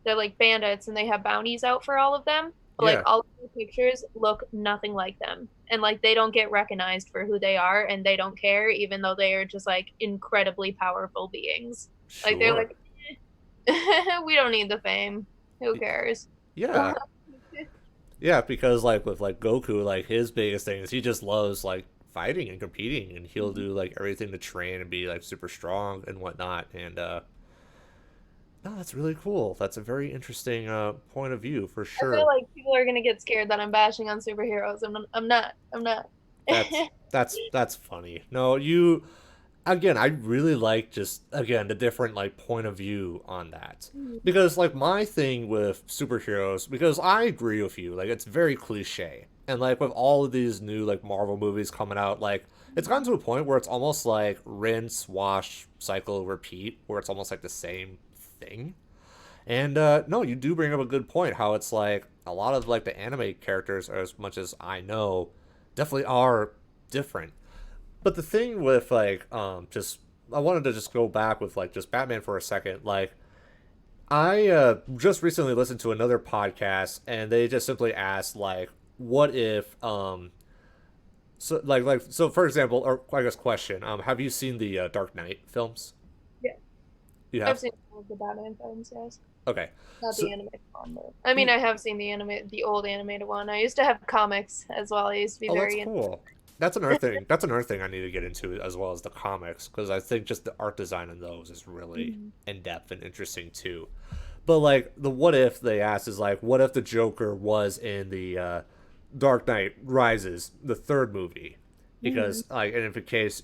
they're like bandits and they have bounties out for all of them. But like Yeah, all of the pictures look nothing like them. And like they don't get recognized for who they are and they don't care even though they are just like incredibly powerful beings. Like they're sure. like we don't need the fame. Who cares? Yeah. Yeah, because like with like Goku, like his biggest thing is he just loves like fighting and competing and he'll do like everything to train and be like super strong and whatnot. And no, that's really cool. That's a very interesting point of view for I feel sure. like people are gonna get scared that I'm bashing on superheroes. I'm not. I'm not. That's funny. No, you again, I really like just again the different like point of view on that. Because like my thing with superheroes, because I agree with you, like it's very cliche. And like with all of these new like Marvel movies coming out, like it's gotten to a point where it's almost like rinse, wash, cycle, repeat, where it's almost like the same thing. And no, you do bring up a good point. How it's like a lot of like the anime characters, as much as I know, definitely are different. But the thing with like just I wanted to just go back with like just Batman for a second. Like I just recently listened to another podcast and they just simply asked like what if so for example or I guess question have you seen the Dark Knight films? Yeah, You I've have? seen all of the Batman films. Yes, Okay. not So the animated one, but I mean, I have seen the old animated one. I used to have comics as well. I used to be oh, that's very into. cool. That's another thing. That's another thing I need to get into as well as the comics because I think just the art design in those is really Mhm. in depth and interesting too. But like the what if they asked is like what if the Joker was in the Dark Knight Rises, the third movie, Mhm. because like and if in case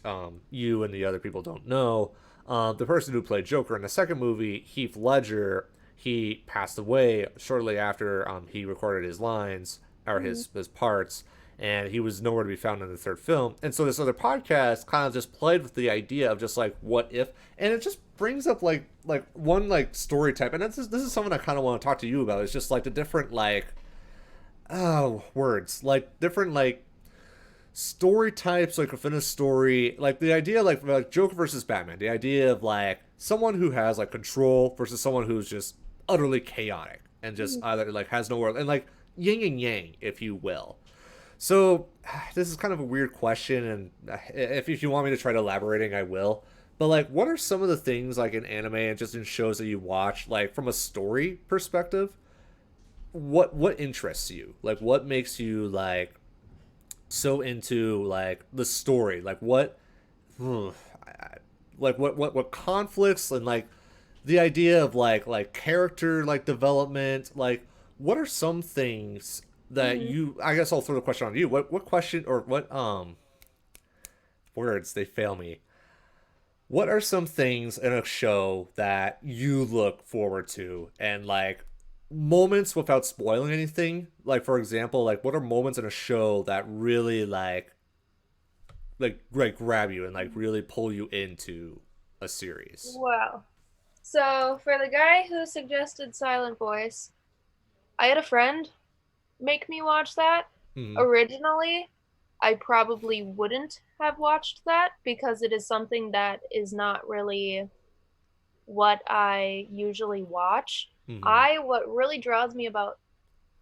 you and the other people don't know, the person who played Joker in the second movie, Heath Ledger, he passed away shortly after he recorded his lines or Mhm. his parts, and he was nowhere to be found in the third film. And so this other podcast kind of just played with the idea of just like what if, and it just brings up like one like story type, and this is something I kind of want to talk to you about. It's just like the different like oh words like different like story types like within a story like the idea like Joker versus Batman, the idea of like someone who has like control versus someone who's just utterly chaotic and just Mhm. either like has no world and like yin and yang if you will. So this is kind of a weird question, and if you want me to try to elaborating, I will. But like, what are some of the things like in anime and just in shows that you watch, like from a story perspective? What interests you? Like, what makes you like so into like the story? Like, hmm, what conflicts and like the idea of like character like development? Like, what are some things that Mhm. you I guess I'll throw the question on you. What question or what words they fail me. What are some things in a show that you look forward to and like moments without spoiling anything? Like for example, like what are moments in a show that really like grab you and like really pull you into a series? Wow. So for the guy who suggested Silent Voice, I had a friend make me watch that. Hmm. Originally, I probably wouldn't have watched that because it is something that is not really what I usually watch. Hmm. I what really draws me about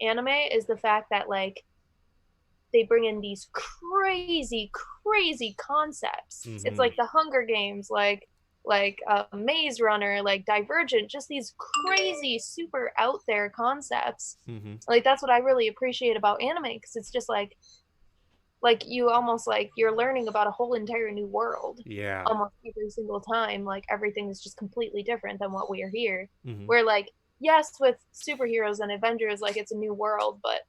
anime is the fact that like they bring in these crazy concepts. It's Hmm. like the Hunger Games, like Maze Runner, like Divergent, just these crazy, super out there concepts. Hmm. Like that's what I really appreciate about anime because it's just like you almost like you're learning about a whole entire new world Yeah. almost every single time. Like everything is just completely different than what we are here. Hmm. Where like yes, with superheroes and Avengers, like it's a new world, but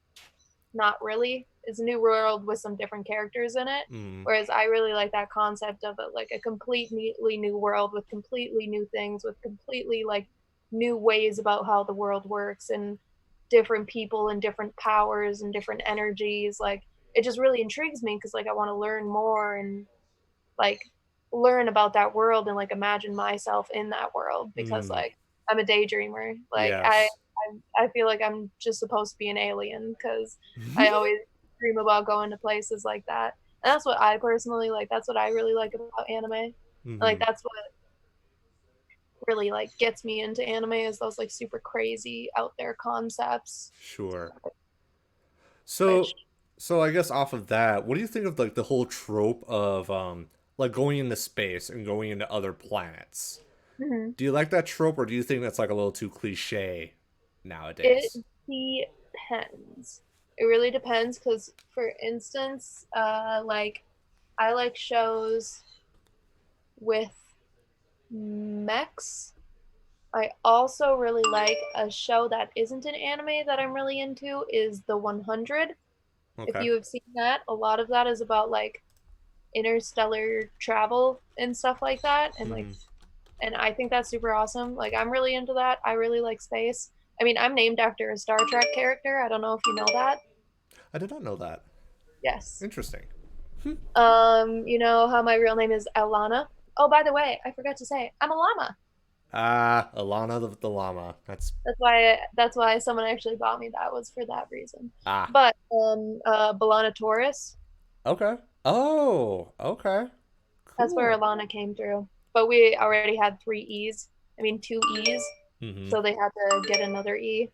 not really. It's a new world with some different characters in it. Mm, Whereas I really like that concept of it, like a completely new world with completely new things, with completely like new ways about how the world works and different people and different powers and different energies. Like it just really intrigues me because like I want to learn more and like learn about that world and like imagine myself in that world because mm, like I'm a daydreamer. Like yes. I feel like I'm just supposed to be an alien because I always dream about going to places like that. And that's what I personally like. That's what I really like about anime. Like Hmm. that's what really like gets me into anime is those like super crazy out there concepts. Sure. Which So, so I guess off of that, what do you think of like the whole trope of like going into space and going into other planets? mhm. Do you like that trope, or do you think that's like a little too cliche It nowadays? depends. It really depends because, for instance, like I like shows with mechs. I also really like a show that isn't an anime that I'm really into is The 100. If Okay. you have seen that, a lot of that is about like interstellar travel and stuff like that, Hmm. and I think that's super awesome. Like I'm really into that. I really like space. I mean, I'm named after a Star Trek character. I don't know if you know that. I did not know that. Yes. Interesting. You know how my real name is Alana? Oh, by the way, I forgot to say, I'm a llama. Ah, Alana the llama. That's why someone actually bought me that was for that reason. Ah. But Balana Taurus, Okay. Oh, okay. that's where Cool. Alana came through. But we already had three E's. I mean two E's, Mm-hmm. so they had to get another E.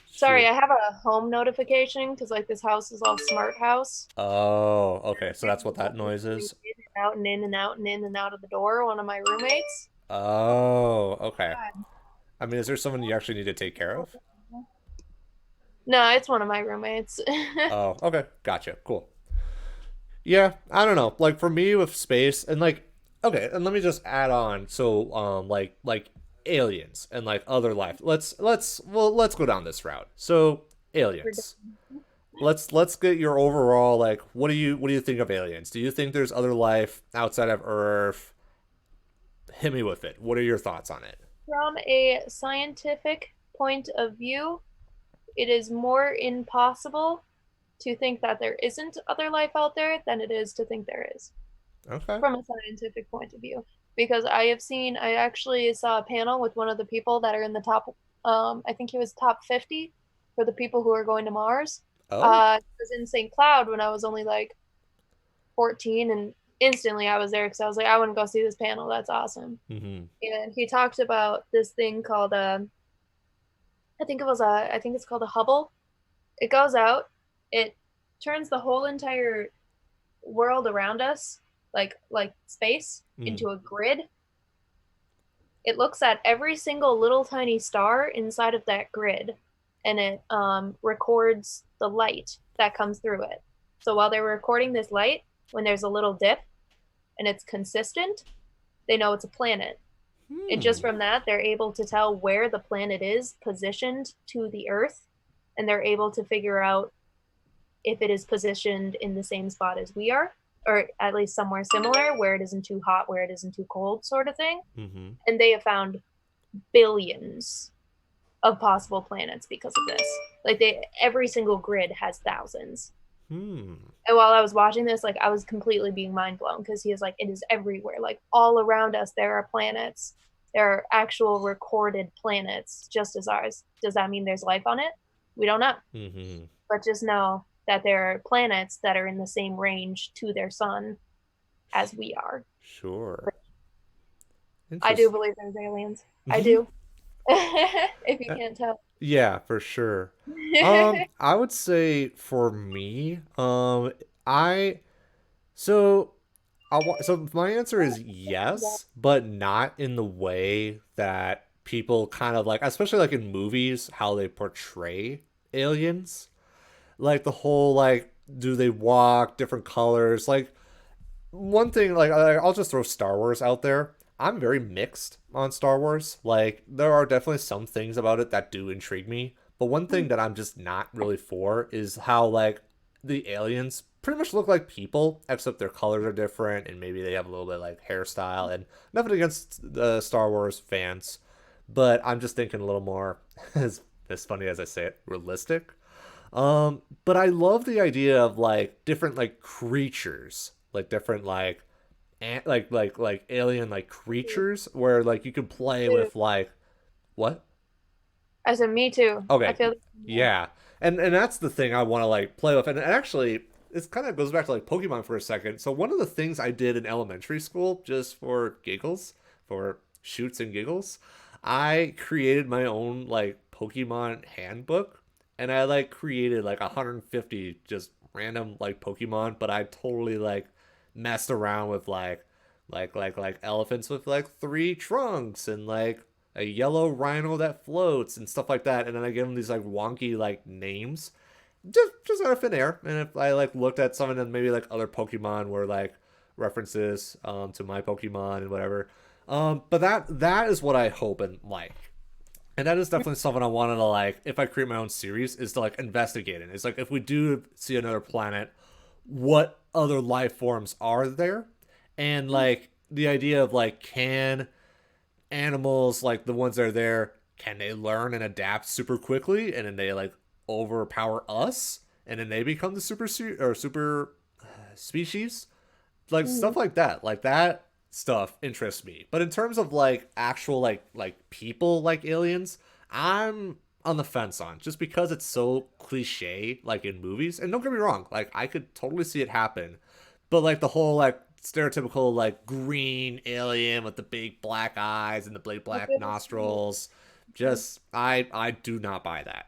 Sorry, Sure. I have a home notification because like this house is all smart house. Oh, okay. So that's what that Going noise is. in and out and in and out and in and out of the door. One of my roommates. Oh, okay. I mean, is there someone you actually need to take care of? No, it's one of my roommates. Oh, okay. Gotcha. Cool. Yeah, I don't know. Like for me with space and like okay, and let me just add on. So like aliens and like other life. Let's go down this route. So aliens. Let's get your overall like what do you think of aliens? Do you think there's other life outside of Earth? Hit me with it. What are your thoughts on it? From a scientific point of view, it is more impossible to think that there isn't other life out there than it is to think there is, Okay. from a scientific point of view. Because I actually saw a panel with one of the people that are in the top, I think he was top 50 for the people who are going to Mars. Oh. It was in St. Cloud when I was only like 14, and instantly I was there because I was like, I want to go see this panel. That's awesome. Mhm. And he talked about this thing called I think it's called a Hubble. It goes out, it turns the whole entire world around us, like space, Mm. into a grid. It looks at every single little tiny star inside of that grid, and it records the light that comes through it. So while they're recording this light, when there's a little dip and it's consistent, they know it's a planet. And just Hmm. from that, they're able to tell where the planet is positioned to the Earth, and they're able to figure out if it is positioned in the same spot as we are, or at least somewhere similar, where it isn't too hot, where it isn't too cold, sort of thing. Mhm. And they have found billions of possible planets because of this. Like every single grid has thousands. Hmm. And while I was watching this, like I was completely being mind blown because he is like, it is everywhere. Like all around us, there are planets. There are actual recorded planets just as ours. Does that mean there's life on it? We don't know. Mhm. But just know that there are planets that are in the same range to their sun as we are. Sure. I do Interesting. believe there's aliens. I do. If you can't tell. Yeah, for sure. I would say for me, I so so my answer is yes, but not in the way that people kind of like, especially like in movies, how they portray aliens. Like the whole like, do they walk different colors? Like one thing, like I'll just throw Star Wars out there. I'm very mixed on Star Wars. Like there are definitely some things about it that do intrigue me, But one thing that I'm just not really for is how like the aliens pretty much look like people, except their colors are different and maybe they have a little bit like hairstyle. And nothing against the Star Wars fans, but I'm just thinking a little more as funny as I say it, realistic. But I love the idea of like different like creatures, like different like like alien like creatures where like you can play Too. with like what? I said me too. I Okay, feel yeah, and that's the thing I want to like play with, and actually, it kind of goes back to like Pokemon for a second. So one of the things I did in elementary school, just for giggles, for shoots and giggles, I created my own like Pokemon handbook, and I like created like 150 just random like Pokemon, but I totally like messed around with like elephants with like three trunks and like a yellow rhino that floats and stuff like that. And then I give them these like wonky like names, just out of thin air. And if I like looked at some of them, maybe like other Pokemon were like references to my Pokemon and whatever. But that is what I hope and like. And that is definitely something I wanted to like. If I create my own series, is to like investigate it. It's like if we do see another planet, what other life forms are there, and like the idea of like can animals like the ones that are there, can they learn and adapt super quickly and then they like overpower us and then they become the super species, like Mhm. stuff like that stuff interests me. But in terms of like actual like people like aliens, I'm on the fence on, just because it's so cliche like in movies. And don't get me wrong, like I could totally see it happen, but like the whole like stereotypical like green alien with the big black eyes and the big black nostrils, just I do not buy that.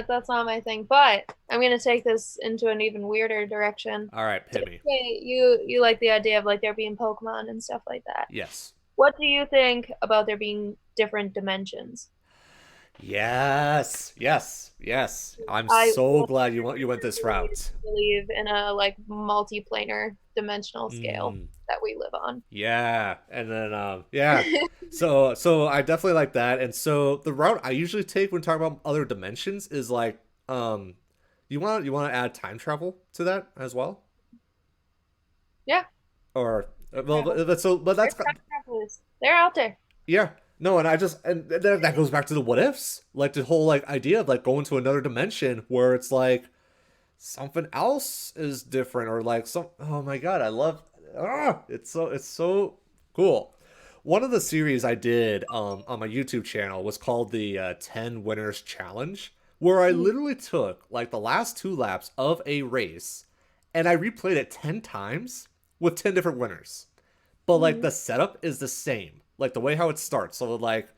That's not my thing. But I'm gonna take this into an even weirder direction. All right, hit me. Okay, you like the idea of like there being Pokemon and stuff like that. Yes. What do you think about there being different dimensions? Yes, yes, yes. I'm I so glad you went this really route. believe in a like multiplanar dimensional scale Mm, that we live on. yeah, and then yeah. So I definitely like that. And so the route I usually take when talking about other dimensions is like um you want to add time travel to that as well? Yeah, Or well, travel. but There's that's time travelers. They're out there. yeah. No, and I just and that goes back to the what ifs, like the whole like idea of like going to another dimension where it's like something else is different or like some. Oh my god, I love. It's so cool. One of the series I did on my YouTube channel was called the 10 Winners Challenge, where I Mhm. literally took like the last two laps of a race and I replayed it 10 times with 10 different winners. But like Mhm. the setup is the same. Like the way how it starts. So like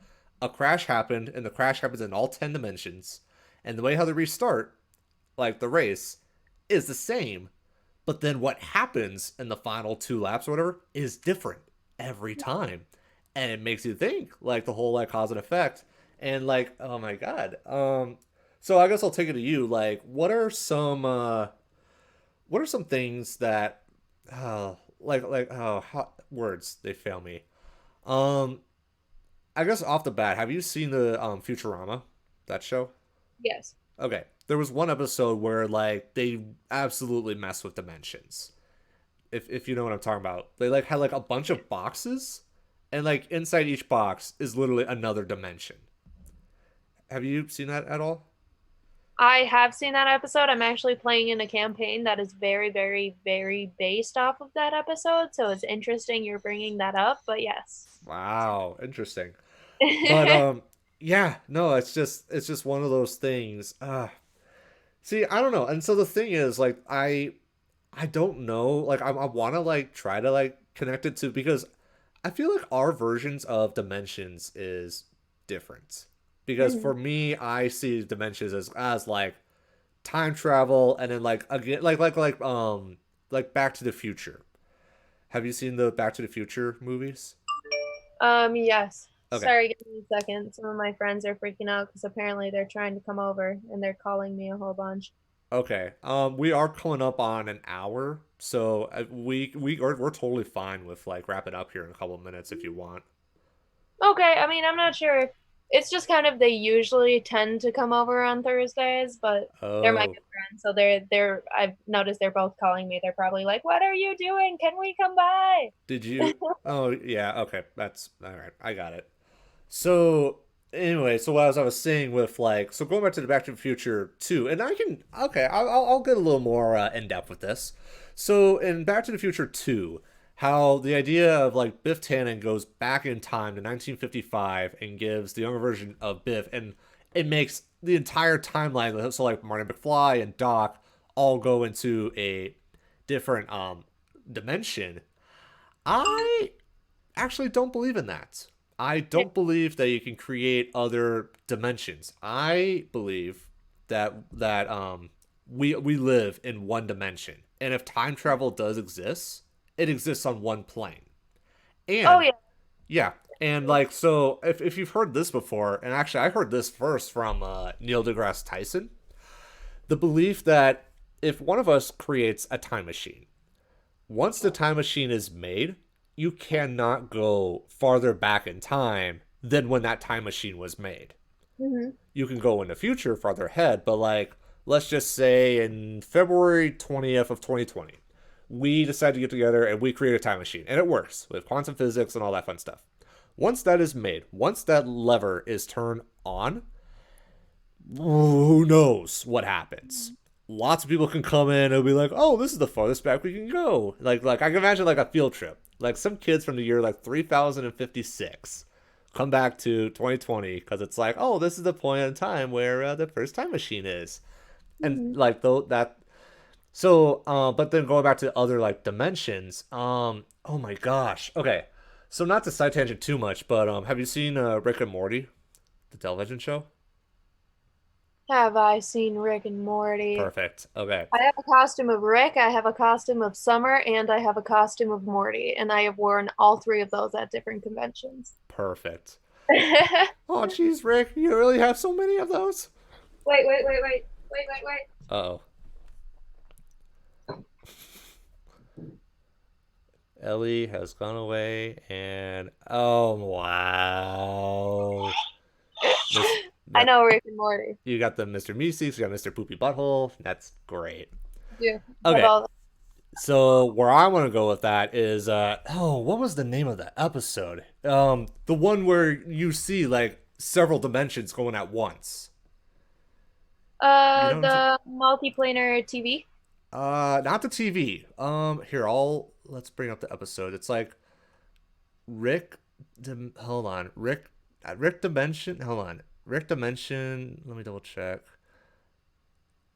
a crash happened and the crash happens in all 10 dimensions. And the way how they restart, like the race, is the same. But then what happens in the final two laps or whatever is different every time. And it makes you think like the whole like cause and effect. And like, oh my god. So I guess I'll take it to you. Like, what are some things that like oh words they fail me. Um I guess off the bat, have you seen the Futurama, that show? Yes. Okay. There was one episode where like they absolutely mess with dimensions. If you know what I'm talking about. They like had like a bunch of boxes and like inside each box is literally another dimension. Have you seen that at all? I have seen that episode. I'm actually playing in a campaign that is very, very, very based off of that episode. So it's interesting you're bringing that up. But yes. Wow, interesting. But yeah, no, it's just one of those things. See, I don't know. And so the thing is like I don't know. Like I want to like try to like connect it to, because I feel like our versions of dimensions is different. Because for Mhm. me, I see dimensions as like time travel, and then like again like Back to the Future. Have you seen the Back to the Future movies? Yes. Okay. Sorry, give me a second. Some of my friends are freaking out because apparently they're trying to come over and they're calling me a whole bunch. Okay. We are coming up on an hour, so we're totally fine with like wrapping up here in a couple of minutes if you want. Okay, I mean, I'm not sure. It's just kind of they usually tend to come over on Thursdays, but they're my Oh, good friends, so they're I've noticed they're both calling me. They're probably like, "What are you doing? Can we come by?" did you? Oh, yeah. Okay, that's all right. I got it. So anyway, so as I was saying with like, so going back to the Back to the Future 2, and I can okay, I'll get a little more in depth with this. So in Back to the Future 2, how the idea of like Biff Tannen goes back in time to 1955 and gives the younger version of Biff, and it makes the entire timeline. So like Marty McFly and Doc all go into a different dimension. I actually don't believe in that. I don't believe that you can create other dimensions. I believe that we live in one dimension, and if time travel does exist, it exists on one plane. Oh And yeah. yeah, and like so, if you've heard this before, and actually I heard this first from Neil deGrasse Tyson, the belief that if one of us creates a time machine, once the time machine is made, you cannot go farther back in time than when that time machine was made. Hmm. You can go in the future farther ahead, but like let's just say in February 20th of 2020, we decide to get together and we create a time machine and it works with quantum physics and all that fun stuff. Once that is made, once that lever is turned on, who knows what happens. Lots of people can come in and be like, "Oh, this is the farthest back we can go." Like I can imagine like a field trip. Like some kids from the year like 3056 come back to 2020 because it's like, "Oh, this is the point in time where the first time machine is." And Hmm. like though that so but then going back to other like dimensions, oh my gosh. Okay. So not to side tangent too much, but have you seen Rick and Morty, the television show? Have I seen Rick and Morty? Perfect. Okay. I have a costume of Rick, I have a costume of Summer, and I have a costume of Morty, and I have worn all three of those at different conventions. Perfect. Wait, Oh, geez, Rick, you really have so many of those? wait. Uh-oh. Ellie has gone away, and oh wow, Miss I that know Rick and Morty. you got the Mr. Meeseeks, you got Mr. Poopy Butthole. That's great. Yeah, have Okay, all. so where I want to go with that is oh, what was the name of the episode? The one where you see like several dimensions going at once. You know what I'm saying? The multiplanar TV. Not the TV. Here, I'll let's bring up the episode. It's like Rick. Hold on, Rick. Rick Dimension. Hold on, Rick Dimension. Let me double check.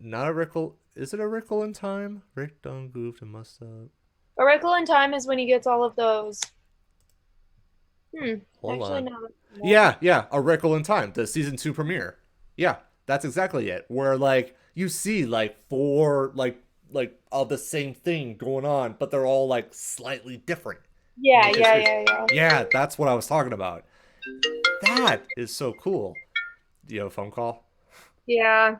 Not a Rickle. Is it a Rickle in time? Rick done goofed and messed up. A Wrinkle in Time is when he gets all of those. Hmm. Hold Actually, on. no. Yeah, yeah, a Rickle in time. The season 2 premiere. Yeah, that's exactly it. Where like you see like four like of the same thing going on, but they're all like slightly different. And Yeah, it's just yeah, weird. yeah, yeah. Yeah, that's what I was talking about. That is so cool. Do you have a phone call? Yeah.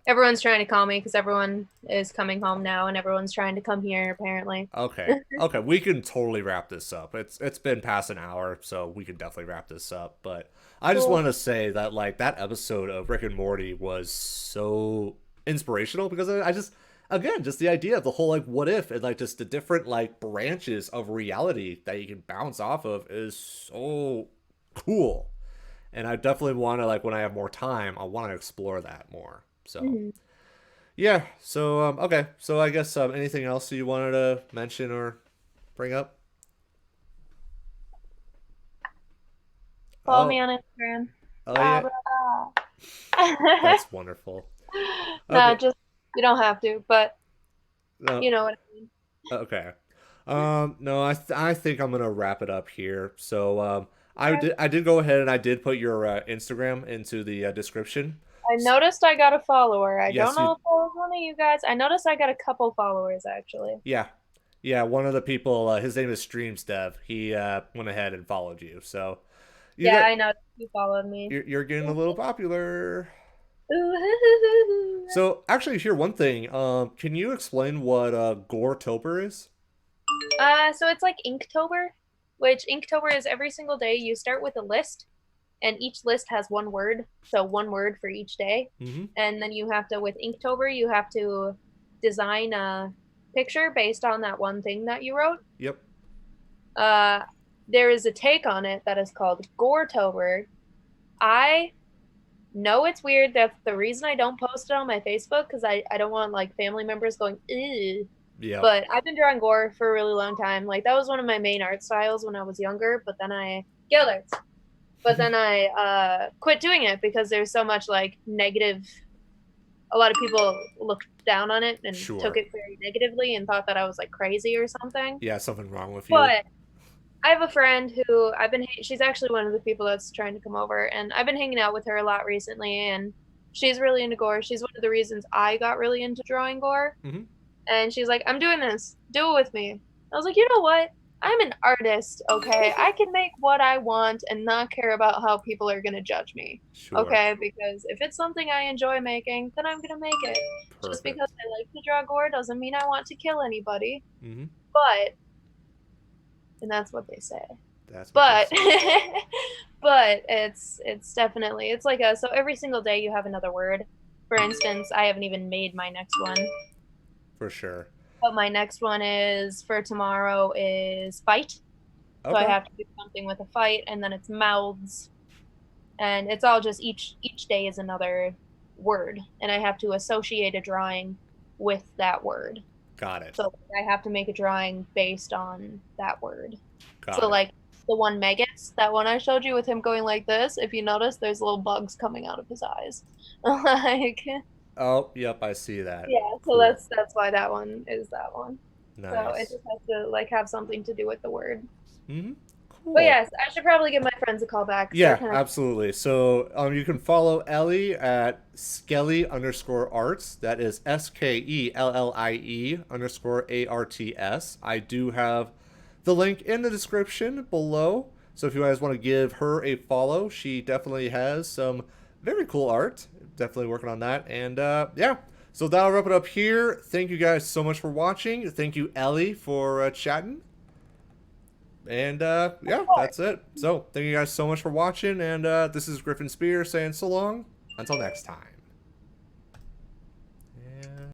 Everyone's trying to call me because everyone is coming home now, and everyone's trying to come here apparently. Okay. Okay, we can totally wrap this up. It's been past an hour, so we can definitely wrap this up. But I just Cool. wanted to say that like that episode of Rick and Morty was so inspirational because I just again just the idea of the whole like what if and like just the different like branches of reality that you can bounce off of is so cool. And I definitely want to like when I have more time, I want to explore that more. So Mhm. yeah. So okay. So I guess anything else you wanted to mention or bring up? Follow me Oh, on Instagram. oh Blah, yeah. blah. That's wonderful. No, Okay. just you don't have to, but No. you know what I mean. Okay. No, I think I'm gonna wrap it up here. So Okay. I did go ahead and I did put your Instagram into the description. I noticed I got a follower. I don't Yes, know you. if that was one of you guys. I noticed I got a couple followers actually. Yeah, yeah. One of the people, his name is Streams Dev. He went ahead and followed you. So you Yeah, got I know you followed me. you're getting a little popular. Ooh. So actually, here one thing. Can you explain what Goretober is? So it's like Inktober, which Inktober is every single day you start with a list, and each list has one word, so one word for each day. Mm-hmm. And then you have to, with Inktober, you have to design a picture based on that one thing that you wrote. Yep. Uh, there is a take on it that is called Goretober. I know it's weird. That's the reason I don't post it on my Facebook because I don't want like family members going, ew. Yep. But I've been drawing gore for a really long time. Like that was one of my main art styles when I was younger. But then I Gellert. But then I quit doing it because there's so much like negative. A lot of people looked down on it and took Sure. it very negatively and thought that I was like crazy or something. Yeah, something wrong with you. But I have a friend who she's actually one of the people that's trying to come over, and I've been hanging out with her a lot recently, and she's really into gore. She's one of the reasons I got really into drawing gore. Mm-hmm. And she's like, I'm doing this. Do it with me. I was like, you know what? I'm an artist, okay? I can make what I want and not care about how people are going to judge me, Sure. okay? Because if it's something I enjoy making, then I'm going to make it. Just because Perfect. I like to draw gore doesn't mean I want to kill anybody. Mm-hmm. But, and that's what they say. That's what they But, say. but it's definitely, it's like so every single day you have another word. For instance, I haven't even made my next one. For sure. But my next one is for tomorrow is fight. So I Okay. have to do something with a fight, and then it's mouths, and it's all just each day is another word, and I have to associate a drawing with that word. Got it. So I have to make a drawing based on that word. So Got it. like the one maggots, that one I showed you with him going like this. If you notice, there's little bugs coming out of his eyes. Like Oh, yep, I see that. yeah, so Cool. that's why that one is that one. So it Nice. just has to like have something to do with the word. Mm-hmm. But Cool. yes, I should probably give my friends a call back because they're Yeah, kind of absolutely. So you can follow Ellie at Skelly_arts. That is SKELLIE_ARTS. I do have the link in the description below. So if you guys want to give her a follow, she definitely has some very cool art. Definitely working on that. And yeah, so that'll wrap it up here. Thank you guys so much for watching. Thank you, Ellie, for chatting. And yeah, that's it. So thank you guys so much for watching. And this is Griffin Spear saying so long. Until next time.